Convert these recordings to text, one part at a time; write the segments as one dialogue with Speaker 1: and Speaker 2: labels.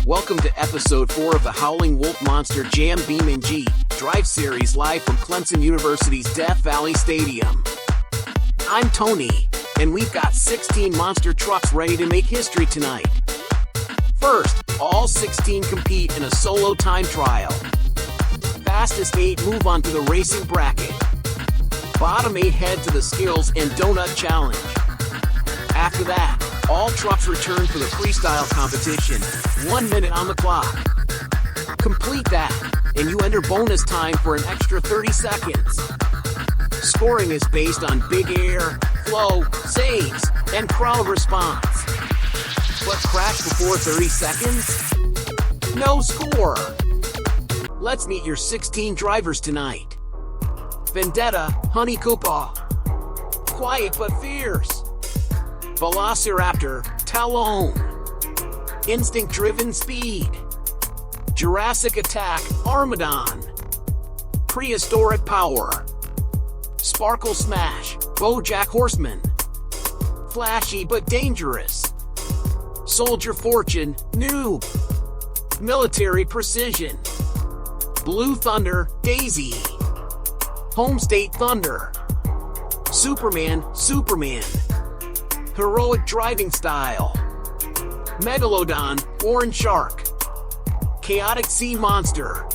Speaker 1: Welcome to episode 4 of the Howling Wolf Monster Jam BeamNG.Drive series live from Clemson University's Death Valley Stadium. I'm Tony, and we've got 16 monster trucks ready to make history tonight. First, all 16 compete in a solo time trial. Fastest 8 move on to the racing bracket. Bottom 8 head to the skills and donut challenge. After that, all trucks return for the freestyle competition, 1 minute on the clock. Complete that, and you enter bonus time for an extra 30 seconds. Scoring is based on big air, flow, saves, and crowd response. But crash before 30 seconds? No score! Let's meet your 16 drivers tonight. Vendetta, Honey Koopa. Quiet but fierce. Velociraptor, Talon. Instinct-driven speed. Jurassic attack, Armadon. Prehistoric power. Sparkle smash, Bojack Horseman. Flashy but dangerous. Soldier fortune, Noob. Military precision. Blue Thunder, Daisy. Home State Thunder. Superman, Heroic driving style. Megalodon, Orange Shark. Chaotic Sea Monster.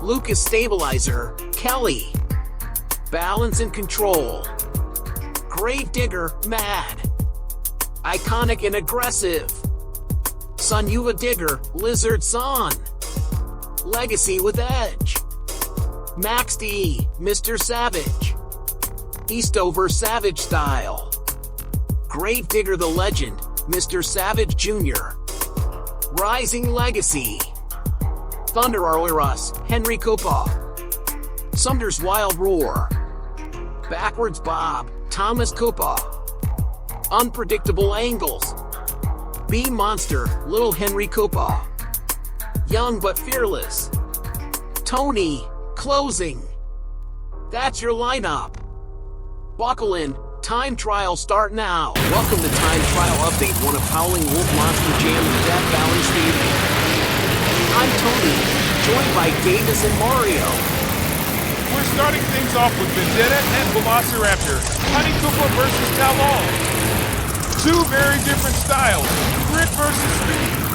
Speaker 1: Lucas Stabilizer, Kelly. Balance and Control. Grave Digger, Mad. Iconic and Aggressive. Sunuva Digger, Lizard Son. Legacy with Edge. Max D, Mr. Savage. Eastover Savage Style. Grave Digger the Legend, Mr. Savage Jr. Rising Legacy. Thunder Arlerus, Henry Koopa. Sumner's Wild Roar. Backwards Bob, Thomas Koopa. Unpredictable Angles. Beam Monster, Little Henry Koopa. Young but Fearless. Tony, Closing. That's your lineup. Buckle in. Time trial start now. Welcome to Time Trial Update 1 of Howling Wolf Monster Jam in Death Valley Stadium. I'm Tony, joined by Davis and Mario.
Speaker 2: We're starting things off with Vendetta and Velociraptor, Honey Koopa versus Talon. Two very different styles, grit versus speed.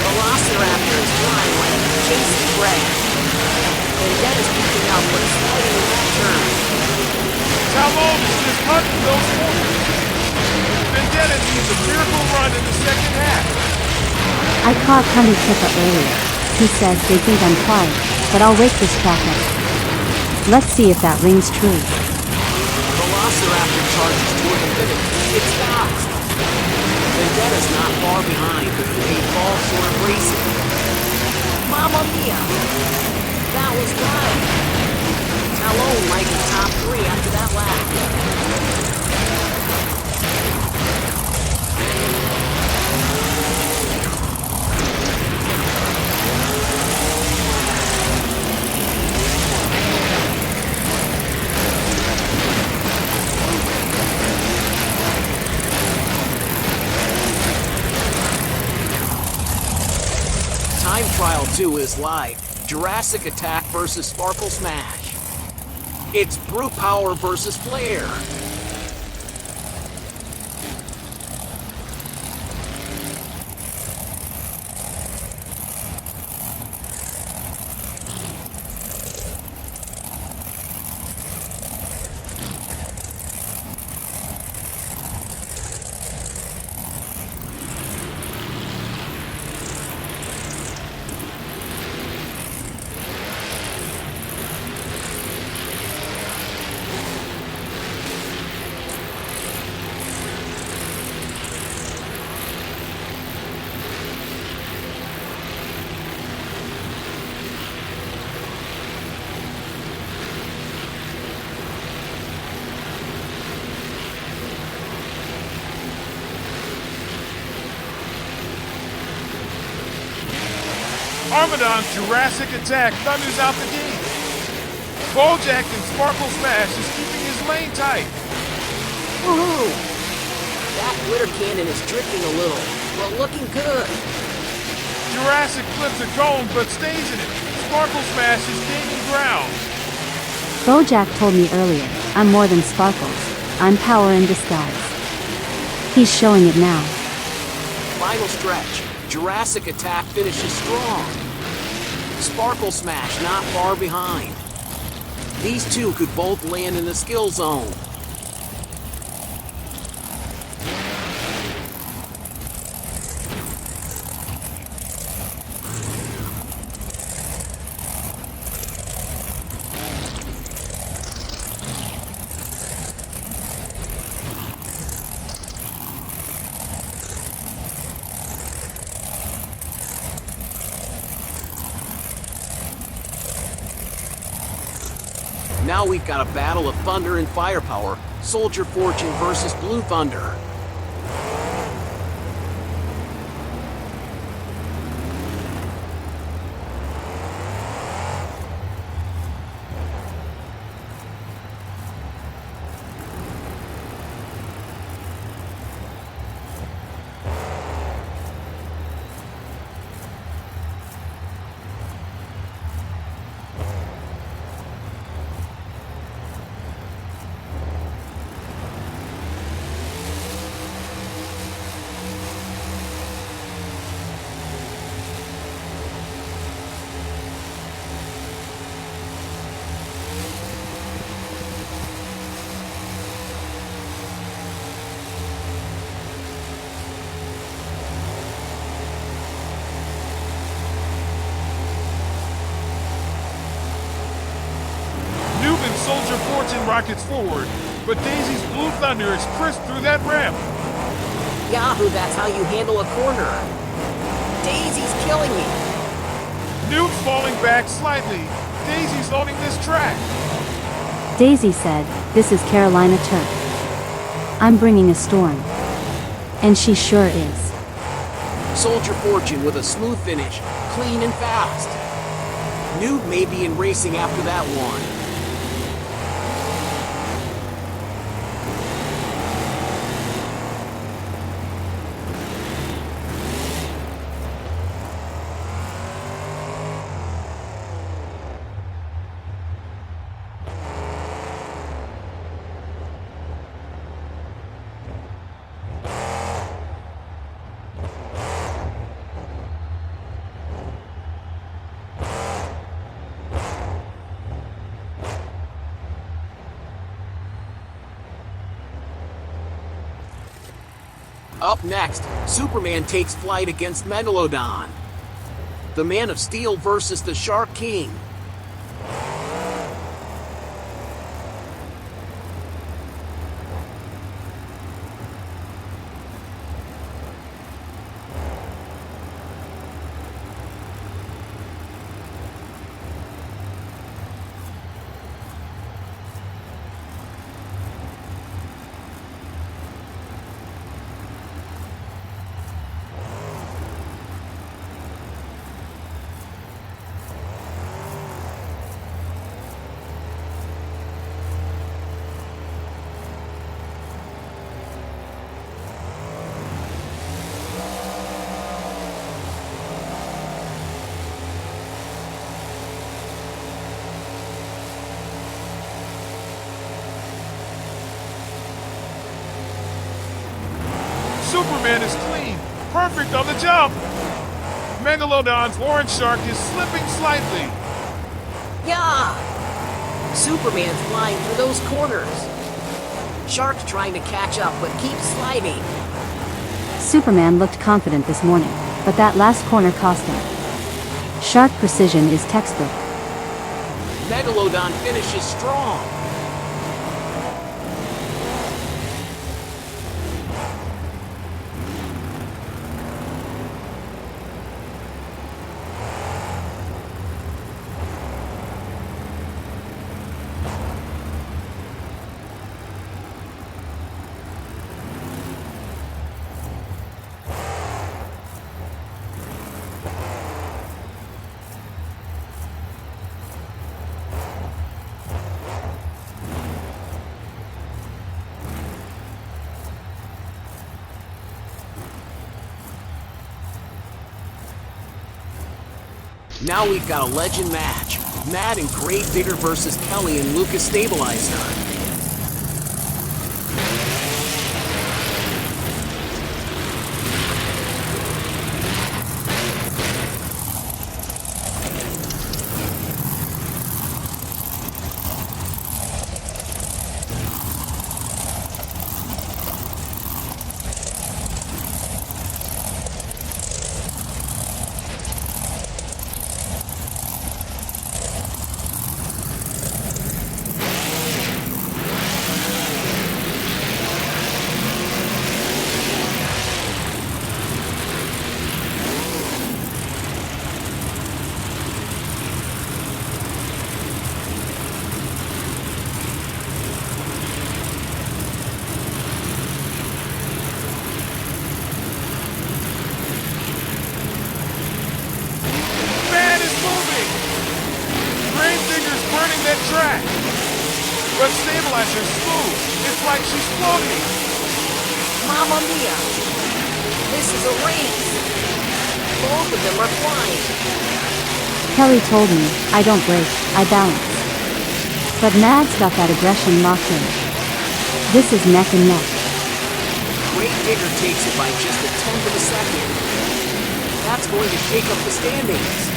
Speaker 1: Velociraptor is flying like chasing prey. Vendetta's keeping up but sliding in that turn.
Speaker 2: Talon is just hunting those corners. Vendetta needs a miracle run in the second half.
Speaker 3: I caught Honey Koopa earlier. He says they think I'm quiet, but I'll rake this track up. Let's see if that rings true.
Speaker 1: Velociraptor charges toward the finish. It's fast. Vendetta's not far behind, but he falls short of racing. Mamma mia! That was wild. Talon might be top 3 after that lap. Time Trial 2 is live. Jurassic Attack versus Sparkle Smash. It's Brute Power versus Flare.
Speaker 2: Armadon's Jurassic Attack thunders out the gate. Bojack and Sparkle Smash is keeping his lane tight.
Speaker 1: Woohoo! That glitter cannon is drifting a little, but looking good.
Speaker 2: Jurassic flips a cone but stays in it. Sparkle Smash is gaining ground.
Speaker 3: Bojack told me earlier, I'm more than sparkles. I'm power in disguise. He's showing it now.
Speaker 1: Final stretch. Jurassic Attack finishes strong. Sparkle Smash not far behind. These two could both land in the skill zone. Now we've got a battle of thunder and firepower. Soldier Fortune versus Blue Thunder.
Speaker 2: Soldier Fortune rockets forward, but Daisy's Blue Thunder is crisp through that ramp.
Speaker 1: Yahoo, that's how you handle a corner. Daisy's killing me.
Speaker 2: Nuke's falling back slightly. Daisy's owning this track.
Speaker 3: Daisy said, "This is Carolina turf. I'm bringing a storm." And she sure is.
Speaker 1: Soldier Fortune with a smooth finish, clean and fast. Nuke may be in racing after that one. Up next, Superman takes flight against Megalodon. The Man of Steel versus the Shark King.
Speaker 2: Superman is clean, perfect on the jump. Megalodon's orange shark is slipping slightly.
Speaker 1: Yeah! Superman's flying through those corners. Shark's trying to catch up but keeps sliding.
Speaker 3: Superman looked confident this morning, but that last corner cost him. Shark precision is textbook.
Speaker 1: Megalodon finishes strong. Now we've got a legend match. Matt and Great Digger versus Kelly and Lucas Stabilizer.
Speaker 2: That track. But Stabilizer's smooth. It's like she's floating.
Speaker 4: Mamma mia! This is a race. Both of them are flying.
Speaker 3: Kelly told me, I don't brake, I balance. But Mad's got that aggression locked in. This is neck and neck.
Speaker 1: Great Digger takes it by just a tenth of a second. That's going to shake up the standings.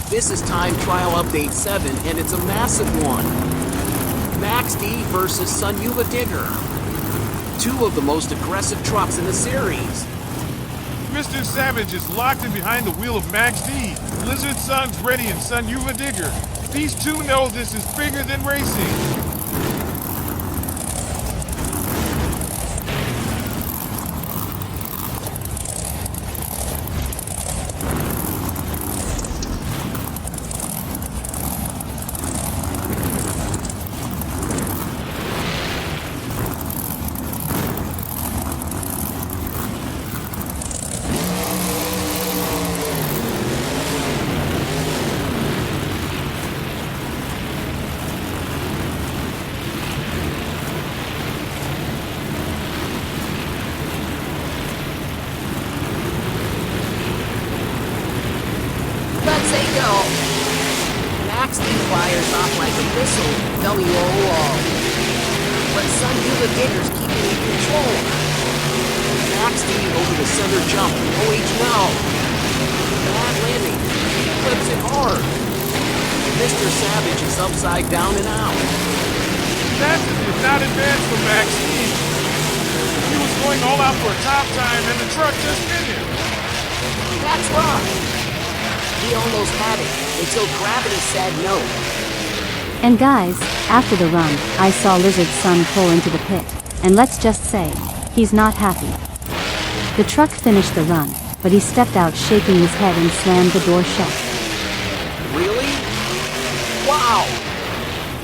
Speaker 1: This is Time Trial Update 7, and it's a massive one. Max D versus Sunyuva Digger. Two of the most aggressive trucks in the series.
Speaker 2: Mr. Savage is locked in behind the wheel of Max D. Lizard Sun's ready and Sunyuva Digger. These two know this is bigger than racing.
Speaker 4: Max D fires off like a missile, WOO. But Sunyuva Digger's keeping in control.
Speaker 1: Max D over the center jump. OH no. Bad landing. He clips it hard. Mr. Savage is upside down and out.
Speaker 2: That did not advance for Max D. He was going all out for a top time and the truck just hit him.
Speaker 4: That's right. He almost had it, until gravity said no.
Speaker 3: And guys, after the run, I saw Lizard's son pull into the pit, and let's just say, he's not happy. The truck finished the run, but he stepped out shaking his head and slammed the door shut.
Speaker 1: Really? Wow!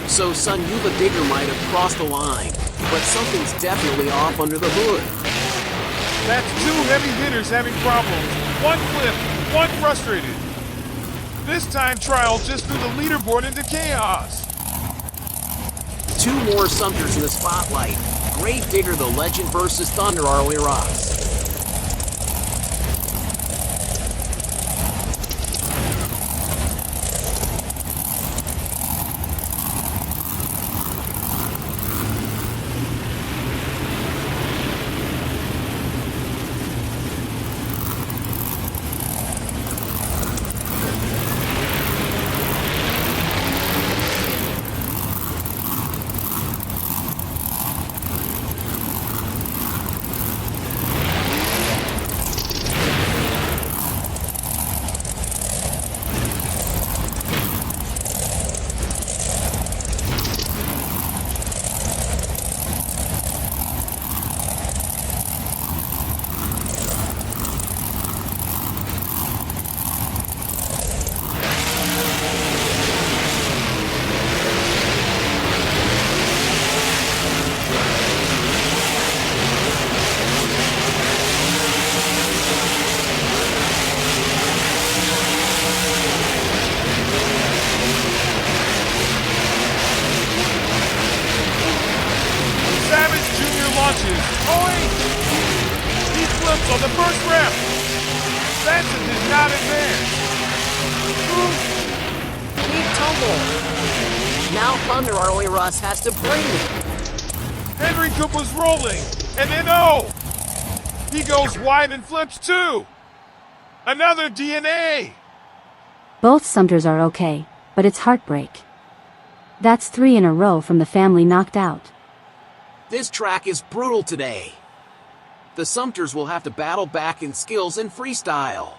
Speaker 1: So Sunyuva Digger might have crossed the line, but something's definitely off under the hood.
Speaker 2: That's two heavy hitters having problems. One clipped, one frustrated. This time trial just threw the leaderboard into chaos.
Speaker 1: Two more Sumters in the spotlight. Great Digger the Legend versus Thunder Arleras.
Speaker 2: on the first rep. Benson did not advance.
Speaker 4: Big tumble. Now Thunder Arley Russ has to bring it.
Speaker 2: Henry Cooper's rolling, and then he goes wide and flips too. Another DNA.
Speaker 3: Both Sumters are okay, but it's heartbreak. That's 3 in a row from the family knocked out.
Speaker 1: This track is brutal today. The Sumters will have to battle back in skills and freestyle.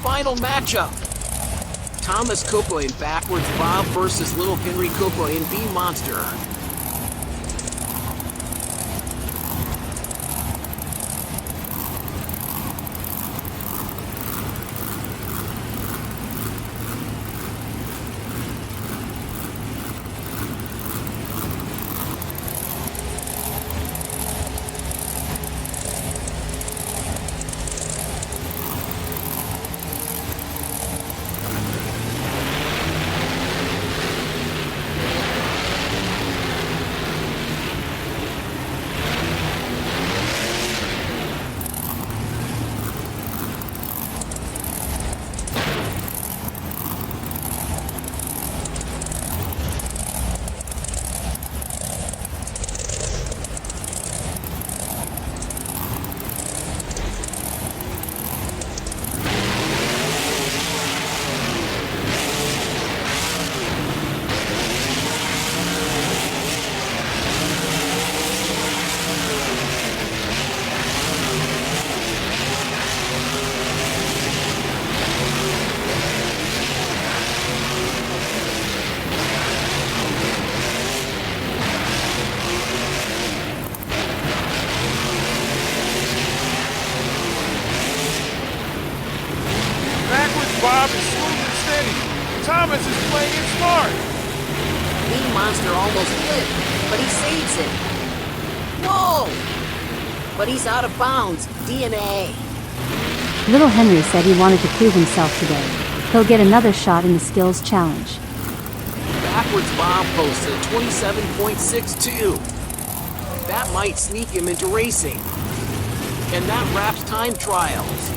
Speaker 1: Final matchup. Thomas Cooper in Backwards Bob versus Little Henry Cooper in B Monster.
Speaker 2: Bob is smooth and steady. Thomas is playing it smart.
Speaker 4: B Monster almost flipped, but he saves it. Whoa! But he's out of bounds. DNA.
Speaker 3: Little Henry said he wanted to prove himself today. He'll get another shot in the skills challenge.
Speaker 1: Backwards Bob posted a 27.62. That might sneak him into racing. And that wraps time trials.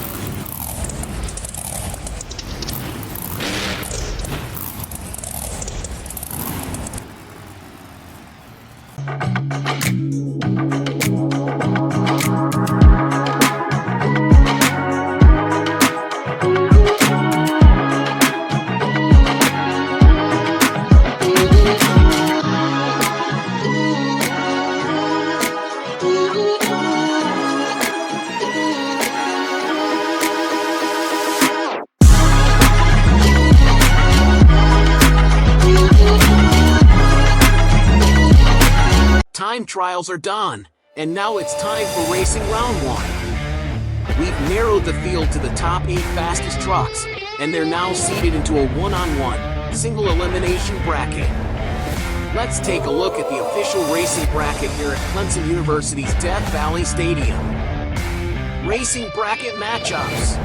Speaker 1: Time trials are done, and now it's time for racing round 1. We've narrowed the field to the top 8 fastest trucks, and they're now seeded into a one-on-one, single elimination bracket. Let's take a look at the official racing bracket here at Clemson University's Death Valley Stadium. Racing bracket matchups.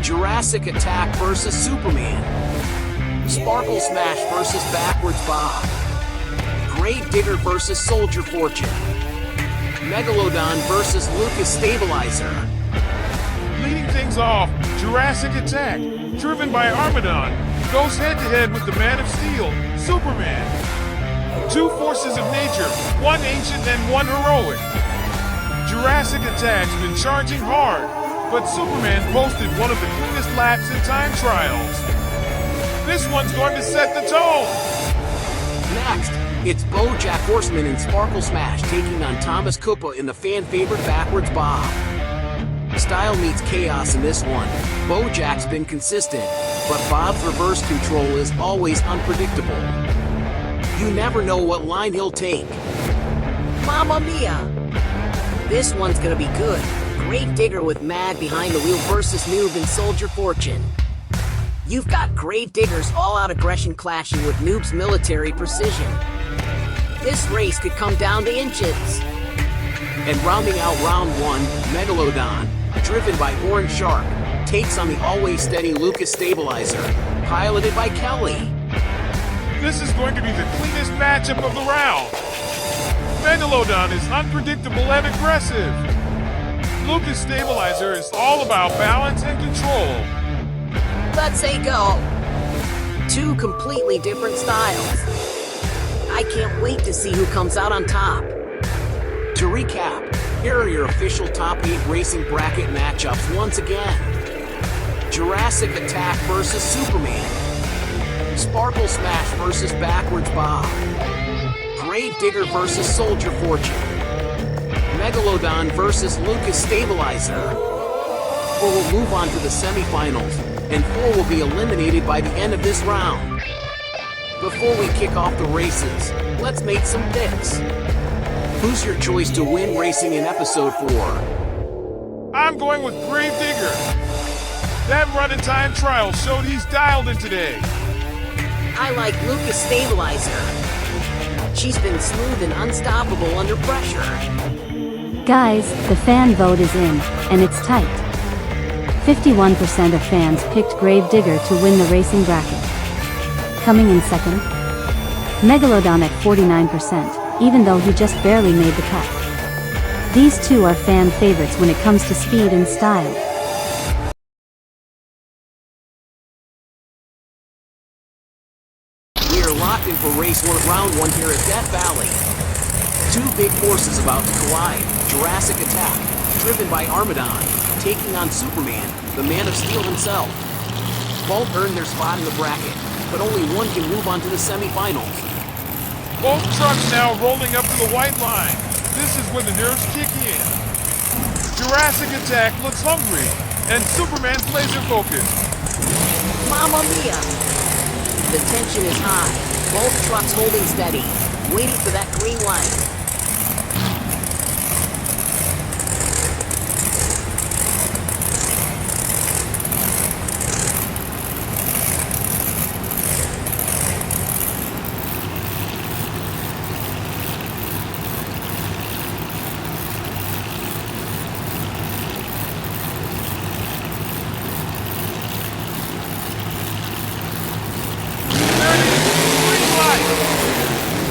Speaker 1: Jurassic Attack versus Superman. Sparkle Smash versus Backwards Bob. Grave Digger versus Soldier Fortune. Megalodon versus Lucas Stabilizer.
Speaker 2: Leading things off, Jurassic Attack, driven by Armadon, goes head-to-head with the Man of Steel, Superman. Two forces of nature, one ancient and one heroic. Jurassic Attack's been charging hard, but Superman posted one of the cleanest laps in time trials. This one's going to set the tone.
Speaker 1: Next, it's BoJack Horseman and Sparkle Smash taking on Thomas Cooper in the fan-favorite Backwards Bob. Style meets chaos in this one. BoJack's been consistent, but Bob's reverse control is always unpredictable. You never know what line he'll take.
Speaker 4: Mamma mia! This one's gonna be good. Grave Digger with Mad behind the wheel versus Noob and Soldier Fortune. You've got Grave Digger's all-out aggression clashing with Noob's military precision. This race could come down to inches.
Speaker 1: And rounding out round 1, Megalodon, driven by Orange Shark, takes on the always steady Lucas Stabilizer, piloted by Kelly.
Speaker 2: This is going to be the cleanest matchup of the round. Megalodon is unpredictable and aggressive. Lucas Stabilizer is all about balance and control.
Speaker 4: Let's say go. Two completely different styles. I can't wait to see who comes out on top.
Speaker 1: To recap, here are your official top 8 racing bracket matchups once again. Jurassic Attack versus Superman. Sparkle Smash versus Backwards Bob. Grave Digger versus Soldier Fortune. Megalodon versus Lucas Stabilizer. 4 will move on to the semifinals, and 4 will be eliminated by the end of this round. Before we kick off the races, let's make some picks. Who's your choice to win racing in episode 4?
Speaker 2: I'm going with Grave Digger. That run and time trial showed he's dialed in today.
Speaker 4: I like Lucas Stabilizer. She's been smooth and unstoppable under pressure.
Speaker 3: Guys, the fan vote is in, and it's tight. 51% of fans picked Grave Digger to win the racing bracket. Coming in second, Megalodon at 49%, even though he just barely made the cut. These two are fan favorites when it comes to speed and style.
Speaker 1: We are locked in for round 1 here at Death Valley. Two big forces about to collide. Jurassic Attack, driven by Armadon, taking on Superman, the Man of Steel himself. Both earned their spot in the bracket, but only one can move on to the semifinals.
Speaker 2: Both trucks now rolling up to the white line. This is when the nerves kick in. Jurassic Attack looks hungry, and Superman's laser focused.
Speaker 4: Mamma mia! The tension is high. Both trucks holding steady, waiting for that green light.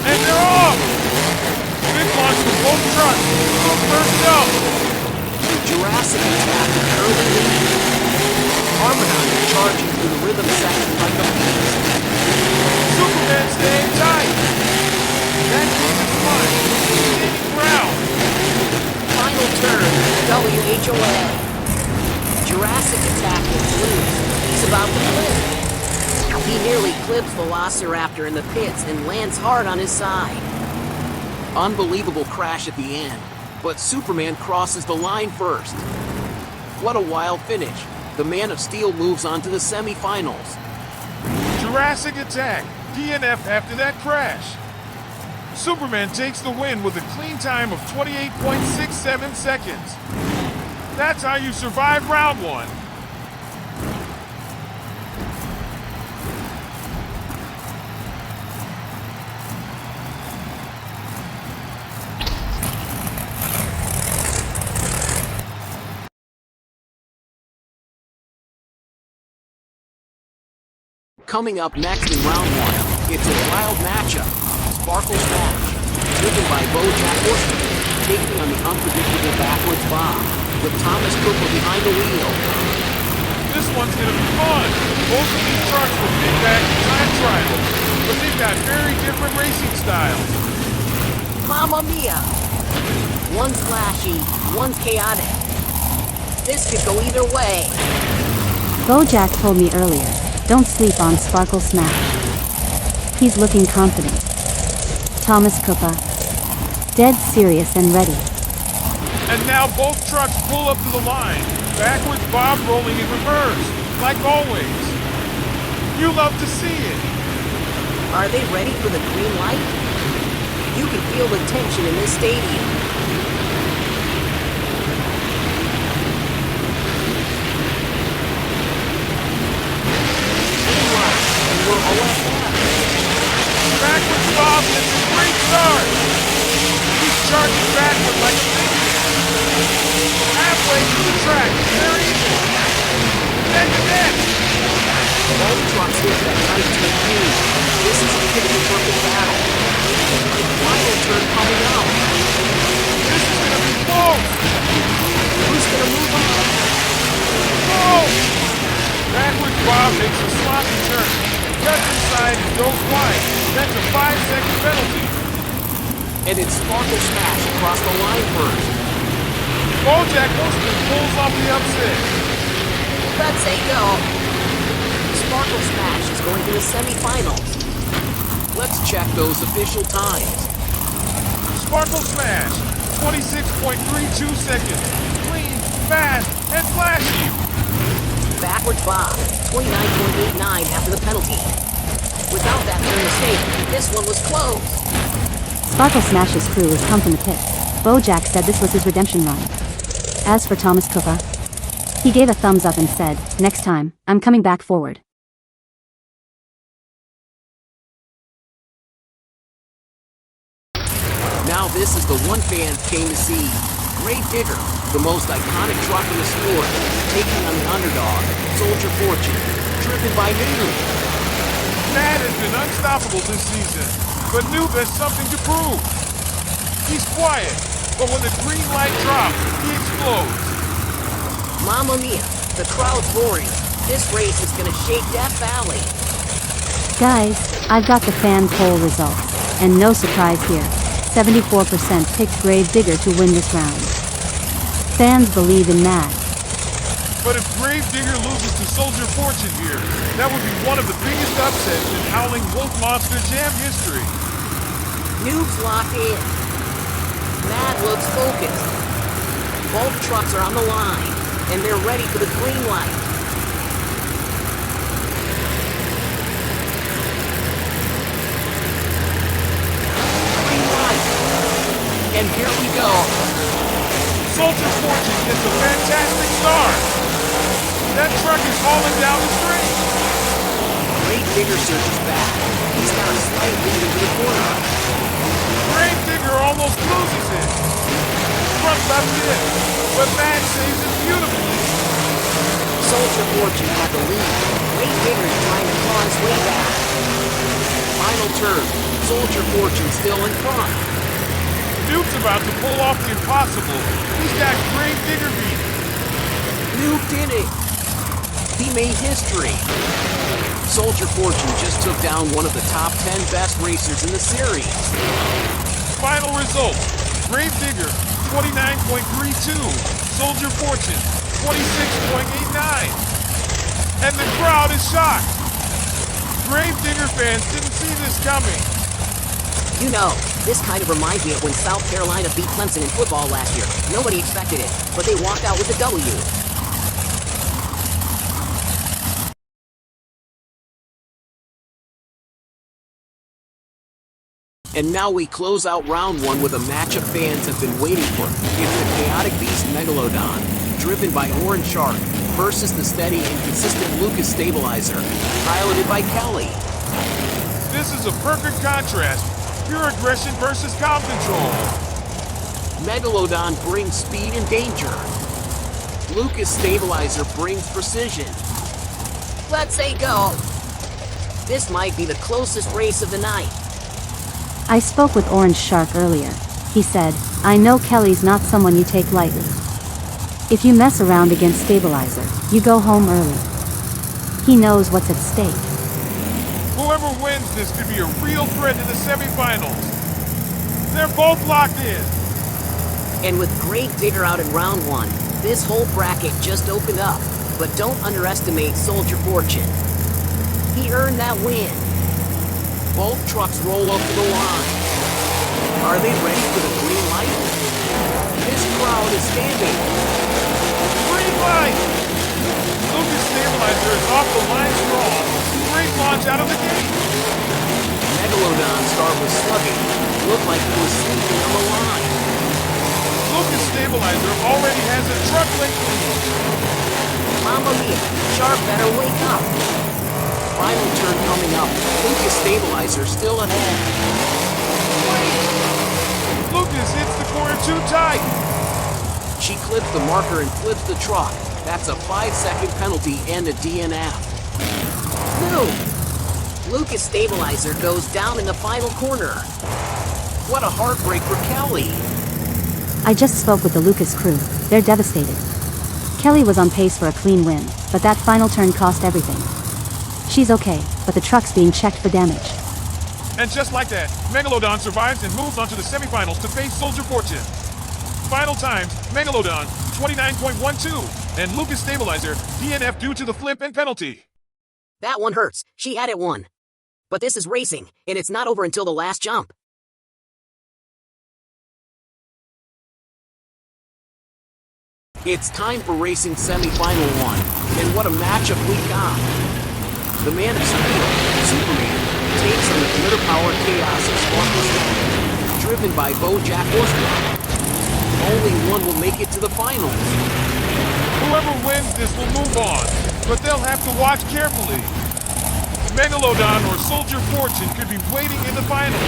Speaker 2: And they're off! Big launch with both trucks. First up.
Speaker 1: Jurassic Attack in early lead. Armadon is charging through the rhythm section like a beast.
Speaker 2: Superman staying tight. That game is fun. Gaining ground.
Speaker 4: Final turn, WHOA. Jurassic Attack is loose. He's about to flip. He nearly clips Velociraptor in the pits and lands hard on his side.
Speaker 1: Unbelievable crash at the end, but Superman crosses the line first. What a wild finish. The Man of Steel moves on to the semifinals.
Speaker 2: Jurassic Attack, DNF after that crash. Superman takes the win with a clean time of 28.67 seconds. That's how you survive round 1.
Speaker 1: Coming up next in round 1, it's a wild matchup. Sparkle Smash, driven by BoJack Horseman, taking on the unpredictable Backwards Bob, with Thomas Cooper behind the wheel.
Speaker 2: This one's gonna be fun. Both of these trucks were big back time trials, but they've got very different racing styles.
Speaker 4: Mamma mia! One's flashy, one's chaotic. This could go either way.
Speaker 3: BoJack told me earlier, don't sleep on Sparkle Smash. He's looking confident. Thomas Cooper, dead serious and ready.
Speaker 2: And now both trucks pull up to the line. Backwards Bob rolling in reverse, like always. You love to see it.
Speaker 4: Are they ready for the green light? You can feel the tension in this stadium. We're all ahead.
Speaker 2: Backwards Bob gets a great start. He's charging backward like a maniac. Halfway through the track, they're even. behind the net.
Speaker 4: Both trucks hit that tight TP. This is a picture-perfect battle. Final turn coming up.
Speaker 2: This is gonna be close.
Speaker 4: Who's gonna move on?
Speaker 2: Go! Backwards Bob makes a sloppy turn. Cuts inside and goes wide. That's a 5-second penalty.
Speaker 1: And it's Sparkle Smash across the line first.
Speaker 2: Bojack Horseman pulls off the upset.
Speaker 4: Let's say go. Sparkle Smash is going to the semifinals.
Speaker 1: Let's check those official times.
Speaker 2: Sparkle Smash, 26.32 seconds. Clean, fast, and flashy.
Speaker 4: Backwards Bob, 29.89 after the penalty. Without that turn mistake, this one was close.
Speaker 3: Sparkle Smash's crew has come from the pit. Bojack said this was his redemption run. As for Thomas Cooper, he gave a thumbs up and said, "Next time, I'm coming back forward."
Speaker 1: Now this is the one fans came to see. Grave Digger, the most iconic truck in the sport, taking on the underdog, Soldier Fortune, driven by Noob.
Speaker 2: Matt has been unstoppable this season, but Noob has something to prove. He's quiet, but when the green light drops, he explodes.
Speaker 4: Mamma mia, the crowd's roaring. This race is gonna shake Death Valley.
Speaker 3: Guys, I've got the fan poll results, and no surprise here. 74% picked Grave Digger to win this round. Fans believe in Matt.
Speaker 2: But if Grave Digger loses to Soldier Fortune here, that would be one of the biggest upsets in Howling Wolf Monster Jam history.
Speaker 4: Noob's locked in. Mad looks focused. Both trucks are on the line, and they're ready for the green light. Green light. And here we go.
Speaker 2: Soldier Fortune gets a fantastic start. That truck is hauling down the street.
Speaker 1: Grave Digger surges back. He's got a slight lead into the corner.
Speaker 2: Grave Digger almost loses it. Front left in, but Matt saves it beautifully.
Speaker 4: Soldier Fortune had the lead. Grave Digger's trying to claw his way back.
Speaker 1: Final turn. Soldier Fortune still in front.
Speaker 2: Noob's about to pull off the impossible. He's got Grave Digger beat.
Speaker 1: Noob did it. He made history. Soldier Fortune just took down one of the top 10 best racers in the series.
Speaker 2: Final results. Grave Digger, 29.32. Soldier Fortune, 26.89. And the crowd is shocked. Grave Digger fans didn't see this coming.
Speaker 4: You know, this kind of reminds me of when South Carolina beat Clemson in football last year. Nobody expected it, but they walked out with a W.
Speaker 1: And now we close out round one with a matchup fans have been waiting for. It's the Chaotic Beast Megalodon, driven by Orange Shark, versus the steady and consistent Lucas Stabilizer, piloted by Kelly.
Speaker 2: This is a perfect contrast. Pure aggression versus calm control.
Speaker 1: Megalodon brings speed and danger. Lucas Stabilizer brings precision.
Speaker 4: Let's say go. This might be the closest race of the night.
Speaker 3: I spoke with Orange Shark earlier. He said, "I know Kelly's not someone you take lightly. If you mess around against Stabilizer, you go home early. He knows what's at stake."
Speaker 2: Whoever wins this could be a real threat in the semifinals. They're both locked in.
Speaker 4: And with Grave Digger out in round one, this whole bracket just opened up. But don't underestimate Soldier Fortune. He earned that win.
Speaker 1: Both trucks roll up to the line. Are they ready for the green light? This crowd is standing.
Speaker 2: Green light! Lucas Stabilizer is off the line strong. Great launch out of the gate.
Speaker 1: Megalodon's start was sluggish. Looked like he was sleeping on the line.
Speaker 2: Lucas Stabilizer already has a truck length lead.
Speaker 4: Mamma mia, Shark better wake up.
Speaker 1: Final turn coming up. Lucas Stabilizer still ahead.
Speaker 2: Lucas hits the corner too tight.
Speaker 1: She clips the marker and flips the truck. That's a 5-second penalty and a DNF.
Speaker 4: No! Lucas Stabilizer goes down in the final corner.
Speaker 1: What a heartbreak for Kelly.
Speaker 3: I just spoke with the Lucas crew. They're devastated. Kelly was on pace for a clean win, but that final turn cost everything. She's okay, but the truck's being checked for damage.
Speaker 2: And just like that, Megalodon survives and moves on to the semifinals to face Soldier Fortune. Final times, Megalodon, 29.12, and Lucas Stabilizer, DNF due to the flip and penalty.
Speaker 4: That one hurts. She had it won. But this is racing, and it's not over until the last jump.
Speaker 1: It's time for racing semi-final 1, and what a matchup we got. The Man of Steel, Superman, takes on the glitter-powered chaos of Sparkle Smash, driven by BoJack Horsepower. Only one will make it to the finals.
Speaker 2: Whoever wins this will move on, but they'll have to watch carefully. Megalodon or Soldier Fortune could be waiting in the finals.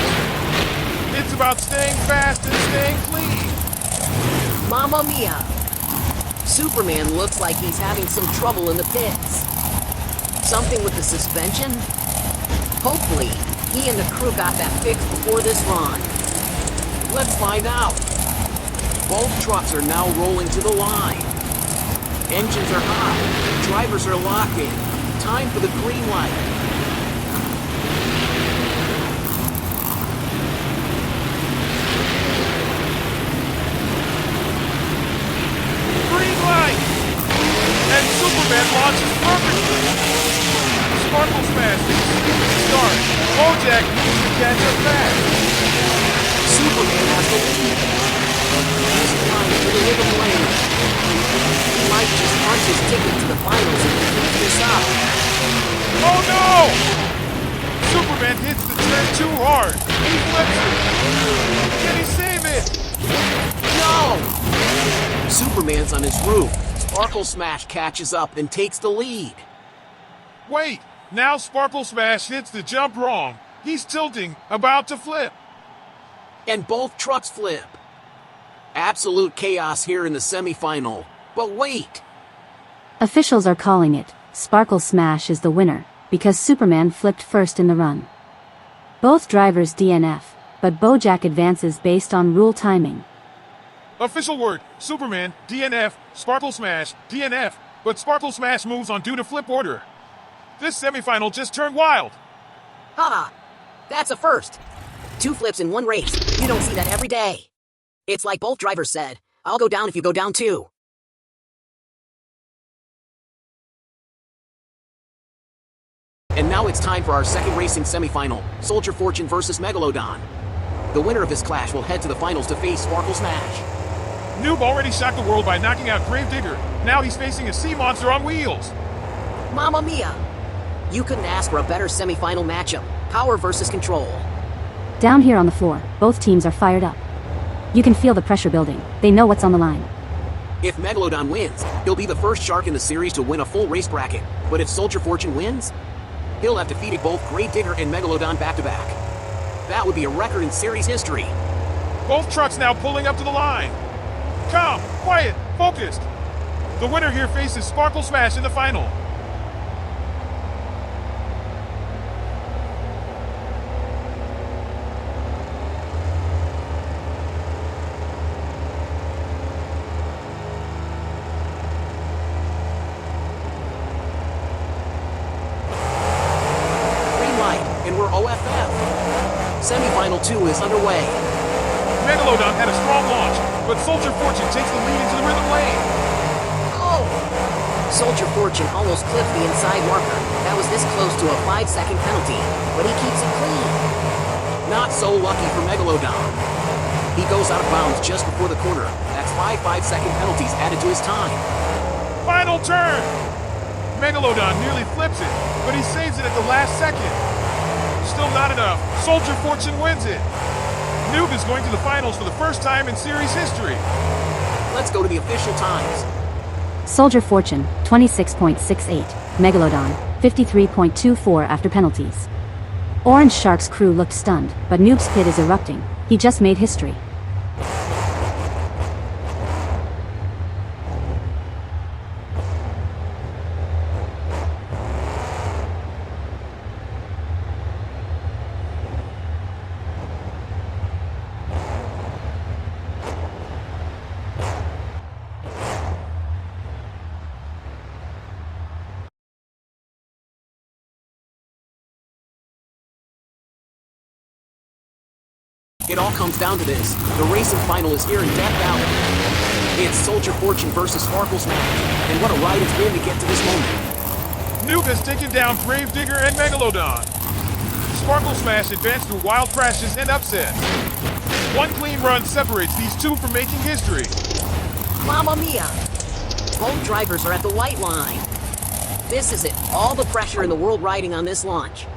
Speaker 2: It's about staying fast and staying clean.
Speaker 4: Mamma mia! Superman looks like he's having some trouble in the pits. Something with the suspension? Hopefully, he and the crew got that fixed before this run.
Speaker 1: Let's find out. Both trucks are now rolling to the line. Engines are hot. Drivers are locked in. Time for the green light.
Speaker 2: Green light! And Superman launches perfectly. Sparkle Smash start. BoJack needs to catch up fast.
Speaker 1: Superman has the lead. He's trying to deliver the lane. He might just punch his ticket to the finals if he keeps this up.
Speaker 2: Oh no! Superman hits the turn too hard. He flips it. Can he save it?
Speaker 1: No! Superman's on his roof. Sparkle Smash catches up and takes the lead.
Speaker 2: Wait! Now Sparkle Smash hits the jump wrong. He's tilting, about to flip.
Speaker 1: And both trucks flip. Absolute chaos here in the semifinal. But wait!
Speaker 3: Officials are calling it. Sparkle Smash is the winner, because Superman flipped first in the run. Both drivers DNF, but BoJack advances based on rule timing.
Speaker 2: Official word, Superman, DNF, Sparkle Smash, DNF, but Sparkle Smash moves on due to flip order. This semifinal just turned wild.
Speaker 4: Haha! That's a first. 2 flips in one race. You don't see that every day. It's like both drivers said, I'll go down if you go down too.
Speaker 1: And now it's time for our second racing semifinal, Soldier Fortune versus Megalodon. The winner of this clash will head to the finals to face Sparkle Smash.
Speaker 2: Noob already shocked the world by knocking out Gravedigger. Now he's facing a sea monster on wheels.
Speaker 4: Mamma mia! You couldn't ask for a better semifinal matchup. Power versus control.
Speaker 3: Down here on the floor, both teams are fired up. You can feel the pressure building. They know what's on the line.
Speaker 1: If Megalodon wins, he'll be the first shark in the series to win a full race bracket. But if Soldier Fortune wins, he'll have defeated both Gravedigger and Megalodon back-to-back. That would be a record in series history.
Speaker 2: Both trucks now pulling up to the line. Calm, quiet, focused. The winner here faces Sparkle Smash in the final.
Speaker 1: And we're OFF. Semifinal 2 is underway.
Speaker 2: Megalodon had a strong launch, but Soldier Fortune takes the lead into the rhythm lane.
Speaker 4: Oh! Soldier Fortune almost clipped the inside marker. That was this close to a 5-second penalty, but he keeps it clean.
Speaker 1: Not so lucky for Megalodon. He goes out of bounds just before the corner. That's 5 5-second penalties added to his time.
Speaker 2: Final turn! Megalodon nearly flips it, but he saves it at the last second. Still not enough. Soldier Fortune wins it. Noob is going to the finals for the first time in series history.
Speaker 1: Let's go to the official times.
Speaker 3: Soldier Fortune, 26.68. Megalodon, 53.24 after penalties. Orange Shark's crew looked stunned, but Noob's pit is erupting. He just made history.
Speaker 1: It all comes down to this. The racing final is here in Death Valley. It's Soldier Fortune versus Sparkle Smash, and what a ride it's been to get to this moment.
Speaker 2: Nuke has taken down Gravedigger and Megalodon. Sparkle Smash advanced through wild crashes and upsets. One clean run separates these two from making history.
Speaker 4: Mamma mia! Both drivers are at the white line. This is it. All the pressure in the world riding on this launch.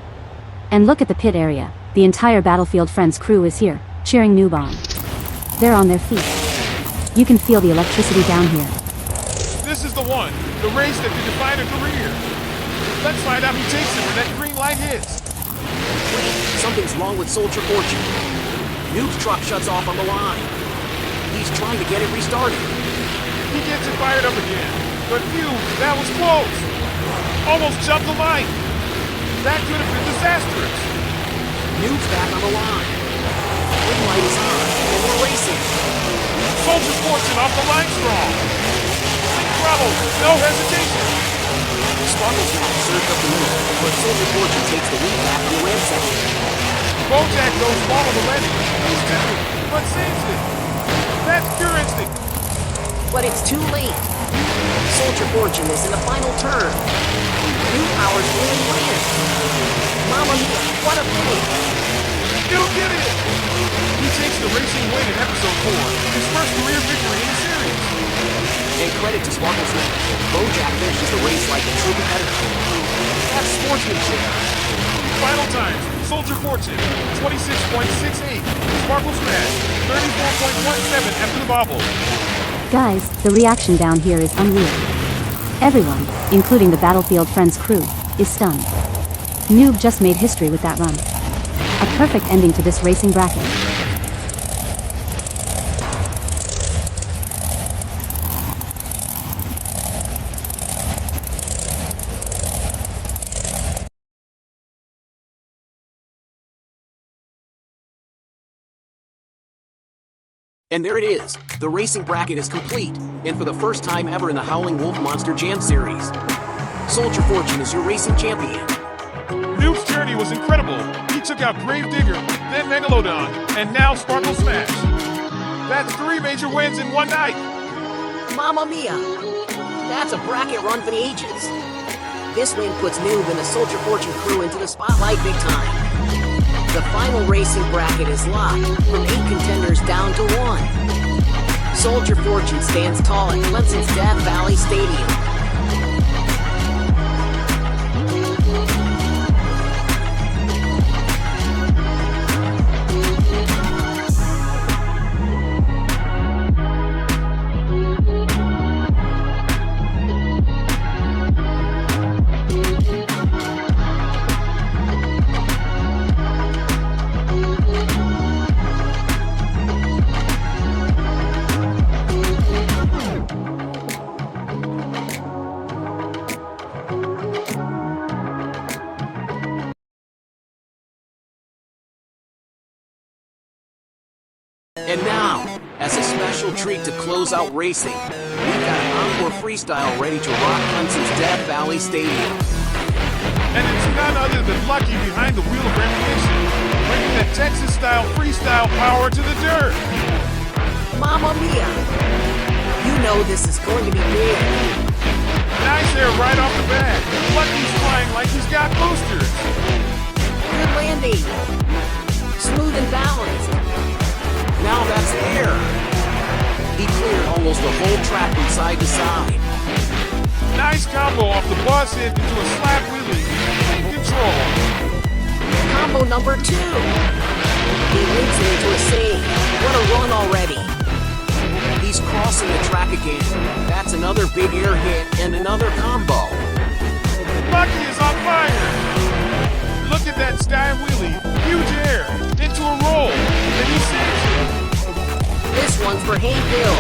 Speaker 3: And look at the pit area. The entire Battlefield Friends crew is here, cheering Noob on. They're on their feet. You can feel the electricity down here.
Speaker 2: This is the one, the race that could define a career. Let's find out who takes it when that green light hits.
Speaker 1: Wait, something's wrong with Soldier Fortune. Noob's truck shuts off on the line. He's trying to get it restarted.
Speaker 2: He gets it fired up again. But phew, that was close. Almost jumped the line. That could have been disastrous.
Speaker 1: Noob's back on the line. Green light is on, and we're racing.
Speaker 2: Soldier Fortune off the line strong. Bravo, no hesitation.
Speaker 1: Sparkle Smash serves up the middle, but Soldier Fortune takes the lead back on the ramp section.
Speaker 2: Bojack goes follow the landing. He's tempted, but saves it. That's pure instinct.
Speaker 4: But it's too late. Soldier Fortune is in the final turn. New Powers really wins. Mamma mia, what a finish!
Speaker 2: You did it! He takes the racing win in episode 4, his first career victory in the series.
Speaker 1: And credit to Sparkle Smash, Bojack finishes the race like a true competitor. That's sportsmanship.
Speaker 2: Final times, Soldier Fortune, 26.68. Sparkle Smash, 34.17 after the bobble.
Speaker 3: Guys, the reaction down here is unreal. Everyone, including the Battlefield Friends crew, is stunned. Noob just made history with that run. A perfect ending to this racing bracket.
Speaker 1: And there it is. The racing bracket is complete, and for the first time ever in the Howling Wolf Monster Jam Series, Soldier Fortune is your racing champion.
Speaker 2: Noob's journey was incredible. He took out Gravedigger, then Megalodon, and now Sparkle Smash. That's 3 major wins in one night.
Speaker 4: Mamma mia! That's a bracket run for the ages. This win puts Noob and the Soldier Fortune crew into the spotlight big time. The final racing bracket is locked, from 8 contenders down to 1. Soldier Fortune stands tall at Clemson's Death Valley Stadium.
Speaker 1: And now, as a special treat to close out racing, we've got an Encore Freestyle ready to rock Clemson's Death Valley Stadium.
Speaker 2: And it's none other than Lucky behind the wheel of recognition, bringing that Texas-style freestyle power to the dirt.
Speaker 4: Mamma mia! You know this is going to be big.
Speaker 2: Nice air right off the bat. Lucky's flying like he's got boosters.
Speaker 4: Good landing. Smooth and balanced.
Speaker 1: Now that's air. He cleared almost the whole track from side to side.
Speaker 2: Nice combo off the bus hit into a slap wheelie. In control.
Speaker 4: Combo number 2. He links it into a save. What a run already.
Speaker 1: He's crossing the track again. That's another big air hit and another combo.
Speaker 2: Lucky is on fire. Look at that sky wheelie. Huge air. Into a roll. And he saves it.
Speaker 4: This one's for Hank Hill.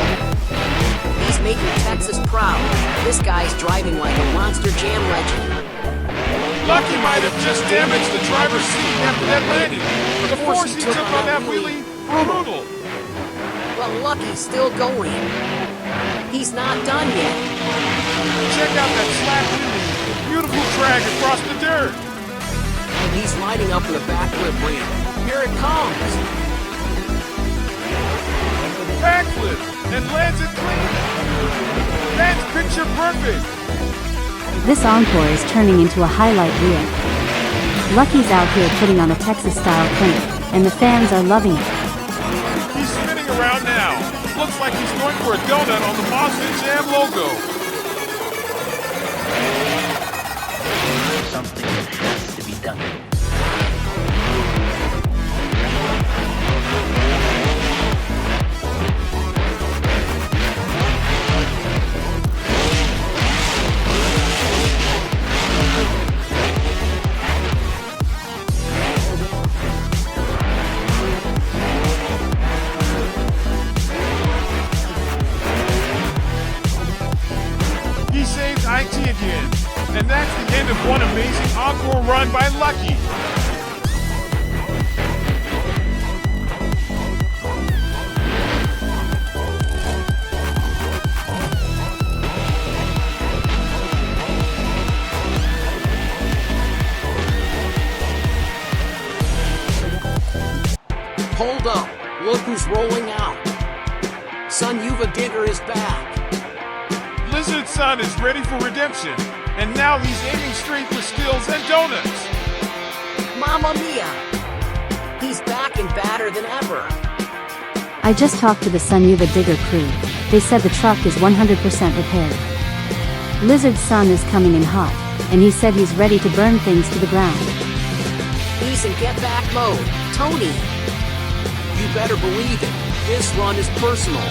Speaker 4: He's making Texas proud. This guy's driving like a Monster Jam legend.
Speaker 2: Lucky might have just damaged the driver's seat after that landing. The force he took on that wheelie, brutal.
Speaker 4: But Lucky's still going. He's not done yet.
Speaker 2: Check out that slap wheelie. Beautiful drag across the dirt.
Speaker 1: He's lining up for the backflip ramp. Here it comes.
Speaker 2: Backflip and lands it clean. That's picture perfect.
Speaker 3: This Encore is turning into a highlight reel. Lucky's out here putting on a Texas-style clinic, and the fans are loving it.
Speaker 2: He's spinning around now. Looks like he's going for a donut on the Monster Jam logo.
Speaker 5: Something that has to be done.
Speaker 2: He saves IT again. And that's the end of one amazing Encore run by Lucky.
Speaker 1: Hold up, look who's rolling out. Son Yuva Digger is back.
Speaker 2: Lizard Son is ready for redemption. And now he's aiming straight for skills and donuts.
Speaker 4: Mamma mia! He's back and badder than ever.
Speaker 3: I just talked to the Sunuva Digger crew. They said the truck is 100% repaired. Lizard Son is coming in hot, and he said he's ready to burn things to the ground.
Speaker 4: He's in get back mode. Tony!
Speaker 1: You better believe it, this run is personal.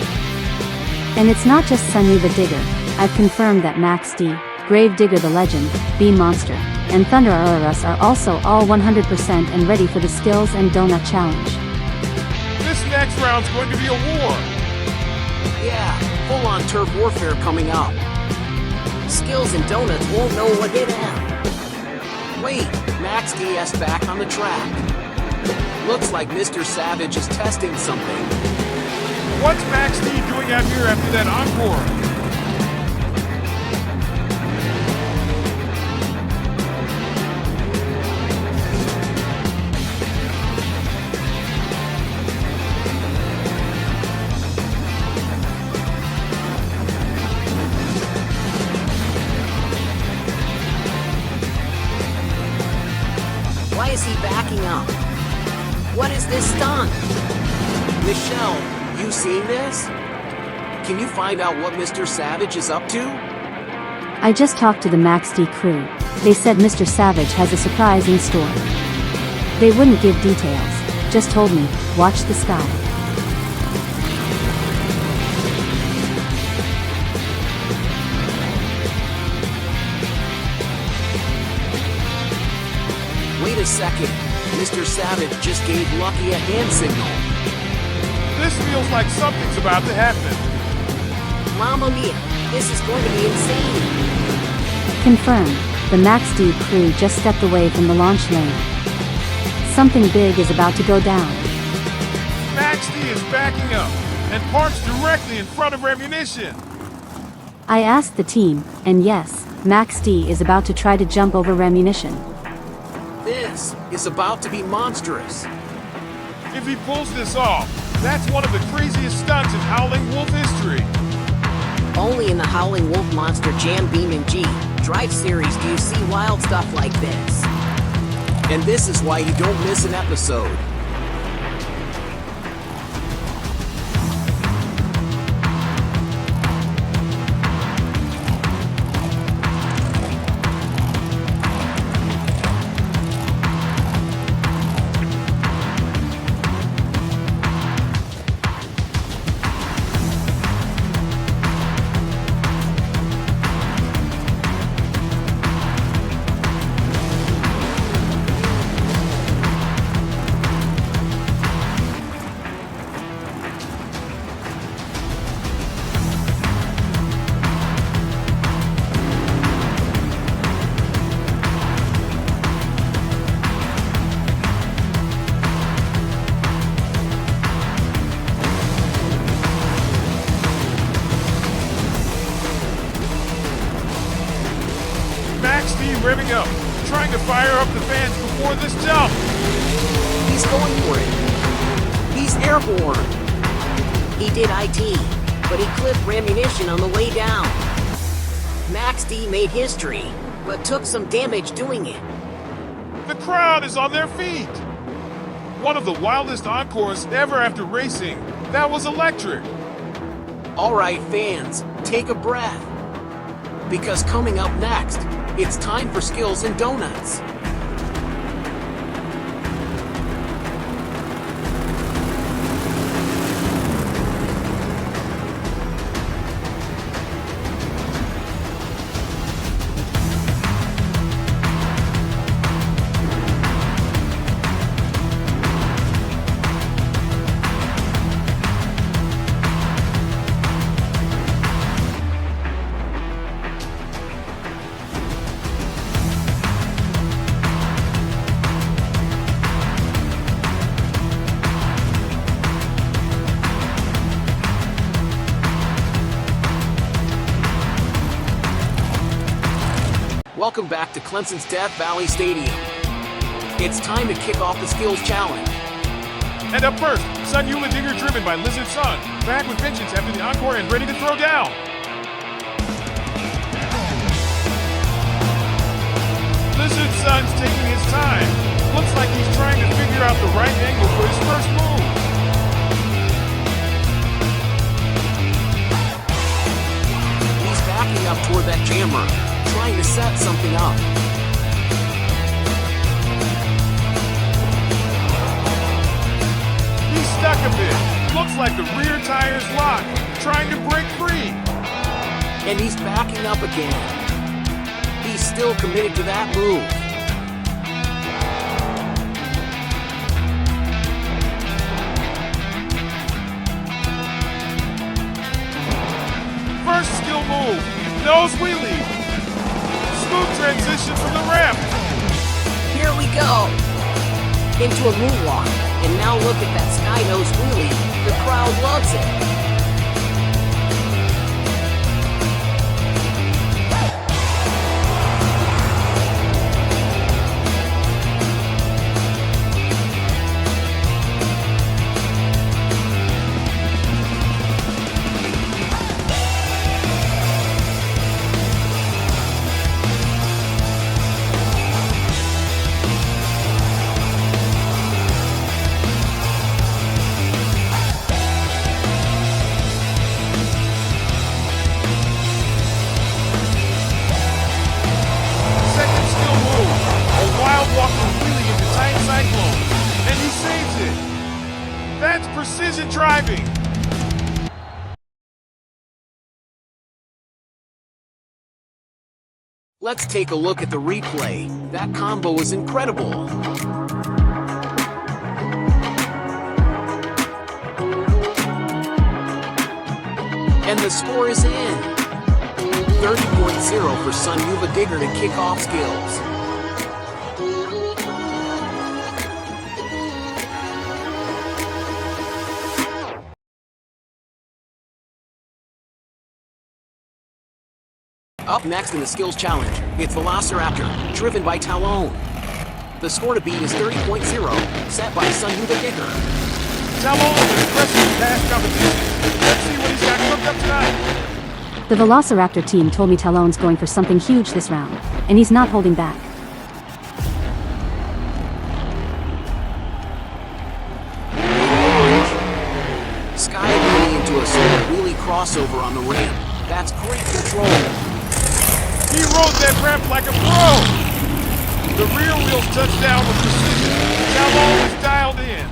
Speaker 3: And it's not just Sunuva Digger. I've confirmed that Max D, Grave Digger the Legend, Beam Monster, and Thunder RRS are also all 100% and ready for the Skills and Donut Challenge.
Speaker 2: This next round's going to be a war.
Speaker 1: Yeah, full-on turf warfare coming up.
Speaker 4: Skills and Donuts won't know what hit him.
Speaker 1: Wait, Max DS back on the track. Looks like Mr. Savage is testing something.
Speaker 2: What's Max D doing out here after that Encore?
Speaker 4: Why is he backing up? What is this stunt?
Speaker 1: Michelle, you seen this? Can you find out what Mr. Savage is up to?
Speaker 3: I just talked to the Max D crew. They said Mr. Savage has a surprise in store. They wouldn't give details, just told me, watch the sky.
Speaker 1: Wait a second, Mr. Savage just gave Lucky a hand signal.
Speaker 2: This feels like something's about to happen.
Speaker 4: Mamma mia! This is going to be insane.
Speaker 3: Confirmed, the Max D crew just stepped away from the launch lane. Something big is about to go down.
Speaker 2: Max D is backing up and parks directly in front of ammunition.
Speaker 3: I asked the team, and yes, Max D is about to try to jump over ammunition.
Speaker 1: This is about to be monstrous.
Speaker 2: If he pulls this off, that's one of the craziest stunts in Howling Wolf history.
Speaker 4: Only in the Howling Wolf Monster Jam BeamNG.Drive series do you see wild stuff like this.
Speaker 1: And this is why you don't miss an episode.
Speaker 2: Max D revving up, trying to fire up the fans before this jump.
Speaker 1: He's going for it. He's airborne.
Speaker 4: He did IT, but he clipped ammunition on the way down. Max D made history, but took some damage doing it.
Speaker 2: The crowd is on their feet. One of the wildest encores ever after racing. That was electric.
Speaker 1: All right, fans, take a breath. Because coming up next, it's time for Skills and Donuts. Welcome back to Clemson's Death Valley Stadium. It's time to kick off the Skills Challenge.
Speaker 2: And up first, Sun Yula Digger driven by Lizard Sun. Back with vengeance after the encore and ready to throw down. Lizard Sun's taking his time. Looks like he's trying to figure out the right angle for his first move.
Speaker 1: He's backing up toward that jammer, trying to set something up.
Speaker 2: He's stuck a bit. Looks like the rear tire's locked, trying to break free.
Speaker 1: And he's backing up again. He's still committed to that move.
Speaker 2: First skill move, nose wheelie. Smooth transition from the ramp.
Speaker 4: Here we go! Into a moonwalk, and now look at that sky nose wheelie. The crowd loves it.
Speaker 2: That's precision driving.
Speaker 1: Let's take a look at the replay. That combo was incredible. And the score is in. 30.0 for Sun Yuva Digger to kick off Skills. Up next in the Skills Challenge, it's Velociraptor, driven by Talon. The score to beat is 30.0, set by Sun Yuva Digger.
Speaker 2: Talon is impressive past competition. Let's see what he's got cooked up tonight.
Speaker 3: The Velociraptor team told me Talon's going for something huge this round, and he's not holding back.
Speaker 1: Sky wheelie into a solar wheelie crossover on the ramp. That's great control.
Speaker 2: He rode that ramp like a pro! The rear wheels touched down with precision. Talon was dialed in.